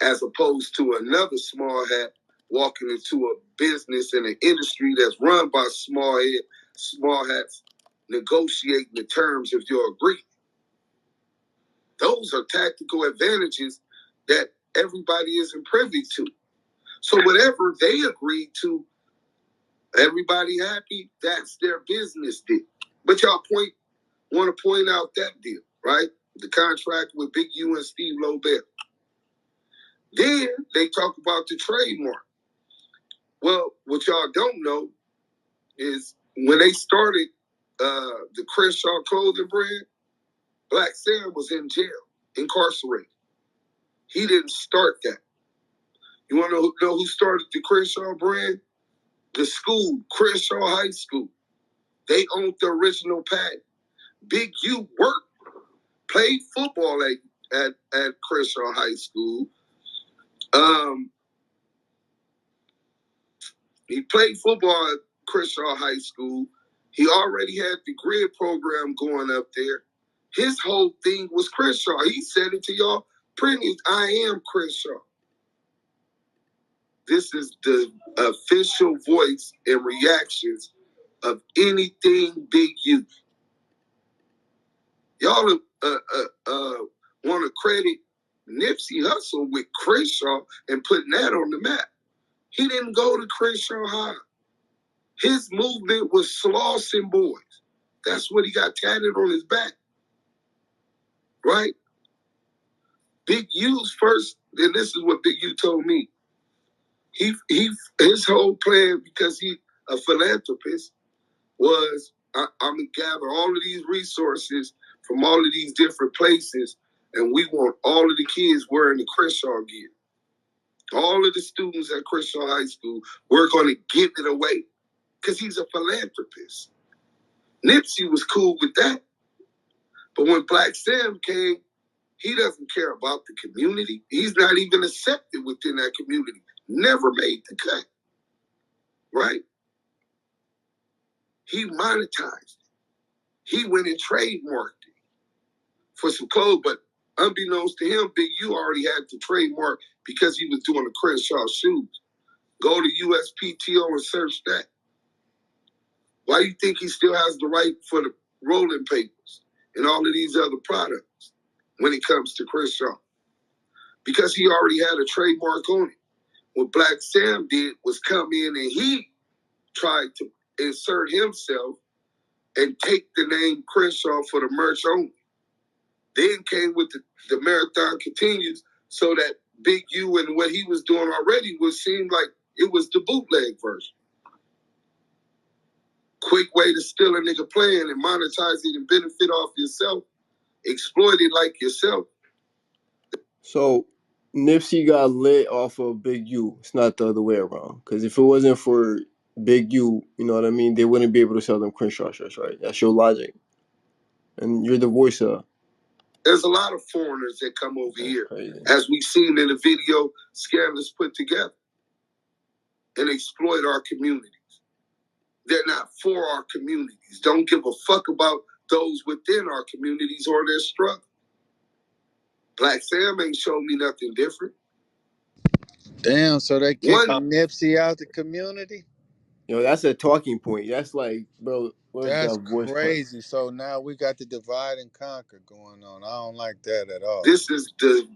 as opposed to another small hat walking into a business and an industry that's run by small hats, negotiating the terms of your agreement. Those are tactical advantages that everybody isn't privy to. So whatever they agreed to, everybody happy, that's their business deal. But y'all want to point out that deal, right? The contract with Big U and Steve Lobel. Then they talk about the trademark. Well, what y'all don't know is when they started the Crenshaw clothing brand, Black Sam was in jail, incarcerated. He didn't start that. You want to know who started the Crenshaw brand? The school, Crenshaw High School. They owned the original patent. Big U played football at Crenshaw High School. He played football at Crenshaw High School. He already had the grid program going up there. His whole thing was Crenshaw. He said it to y'all. Printed, I am Crenshaw. This is the official voice and reactions of anything Big U. Y'all want to credit Nipsey Hussle with Crenshaw and putting that on the map. He didn't go to Crenshaw High. His movement was Slauson Boys. That's what he got tatted on his back, right? Big U's first, and this is what Big U told me. His whole plan, because he a philanthropist, was I'm gonna gather all of these resources from all of these different places, and we want all of the kids wearing the Crenshaw gear. All of the students at Crenshaw High School, we're gonna give it away because he's a philanthropist. Nipsey was cool with that, but when Black Sam came, he doesn't care about the community. He's not even accepted within that community. Never made the cut, right? He monetized. He went and trademarked it for some clothes, but unbeknownst to him, Big U already had the trademark because he was doing the Crenshaw shoes. Go to USPTO and search that. Why do you think he still has the right for the rolling papers and all of these other products when it comes to Crenshaw? Because he already had a trademark on it. What Black Sam did was come in and he tried to insert himself and take the name Crenshaw for the merch only. Then came with the marathon continues, so that Big U and what he was doing already would seem like it was the bootleg version. Quick way to steal a nigga plan and monetize it and benefit off yourself, exploit it like yourself. So Nipsey got lit off of Big U. It's not the other way around. Because if it wasn't for Big U, you know what I mean, they wouldn't be able to sell them Crenshaw shirts, right? That's your logic. And you're the voice of. There's a lot of foreigners that come over here, crazy. as we've seen in the video Scandalous put together, and exploit our communities. They're not for our communities. Don't give a fuck about those within our communities or their struggle. Black Sam ain't shown me nothing different. Damn, so they kicking Nipsey out the community? Yo, that's a talking point. That's like, bro, where's That's that voice part? crazy. So now we got the divide and conquer going on. I don't like that at all. This is the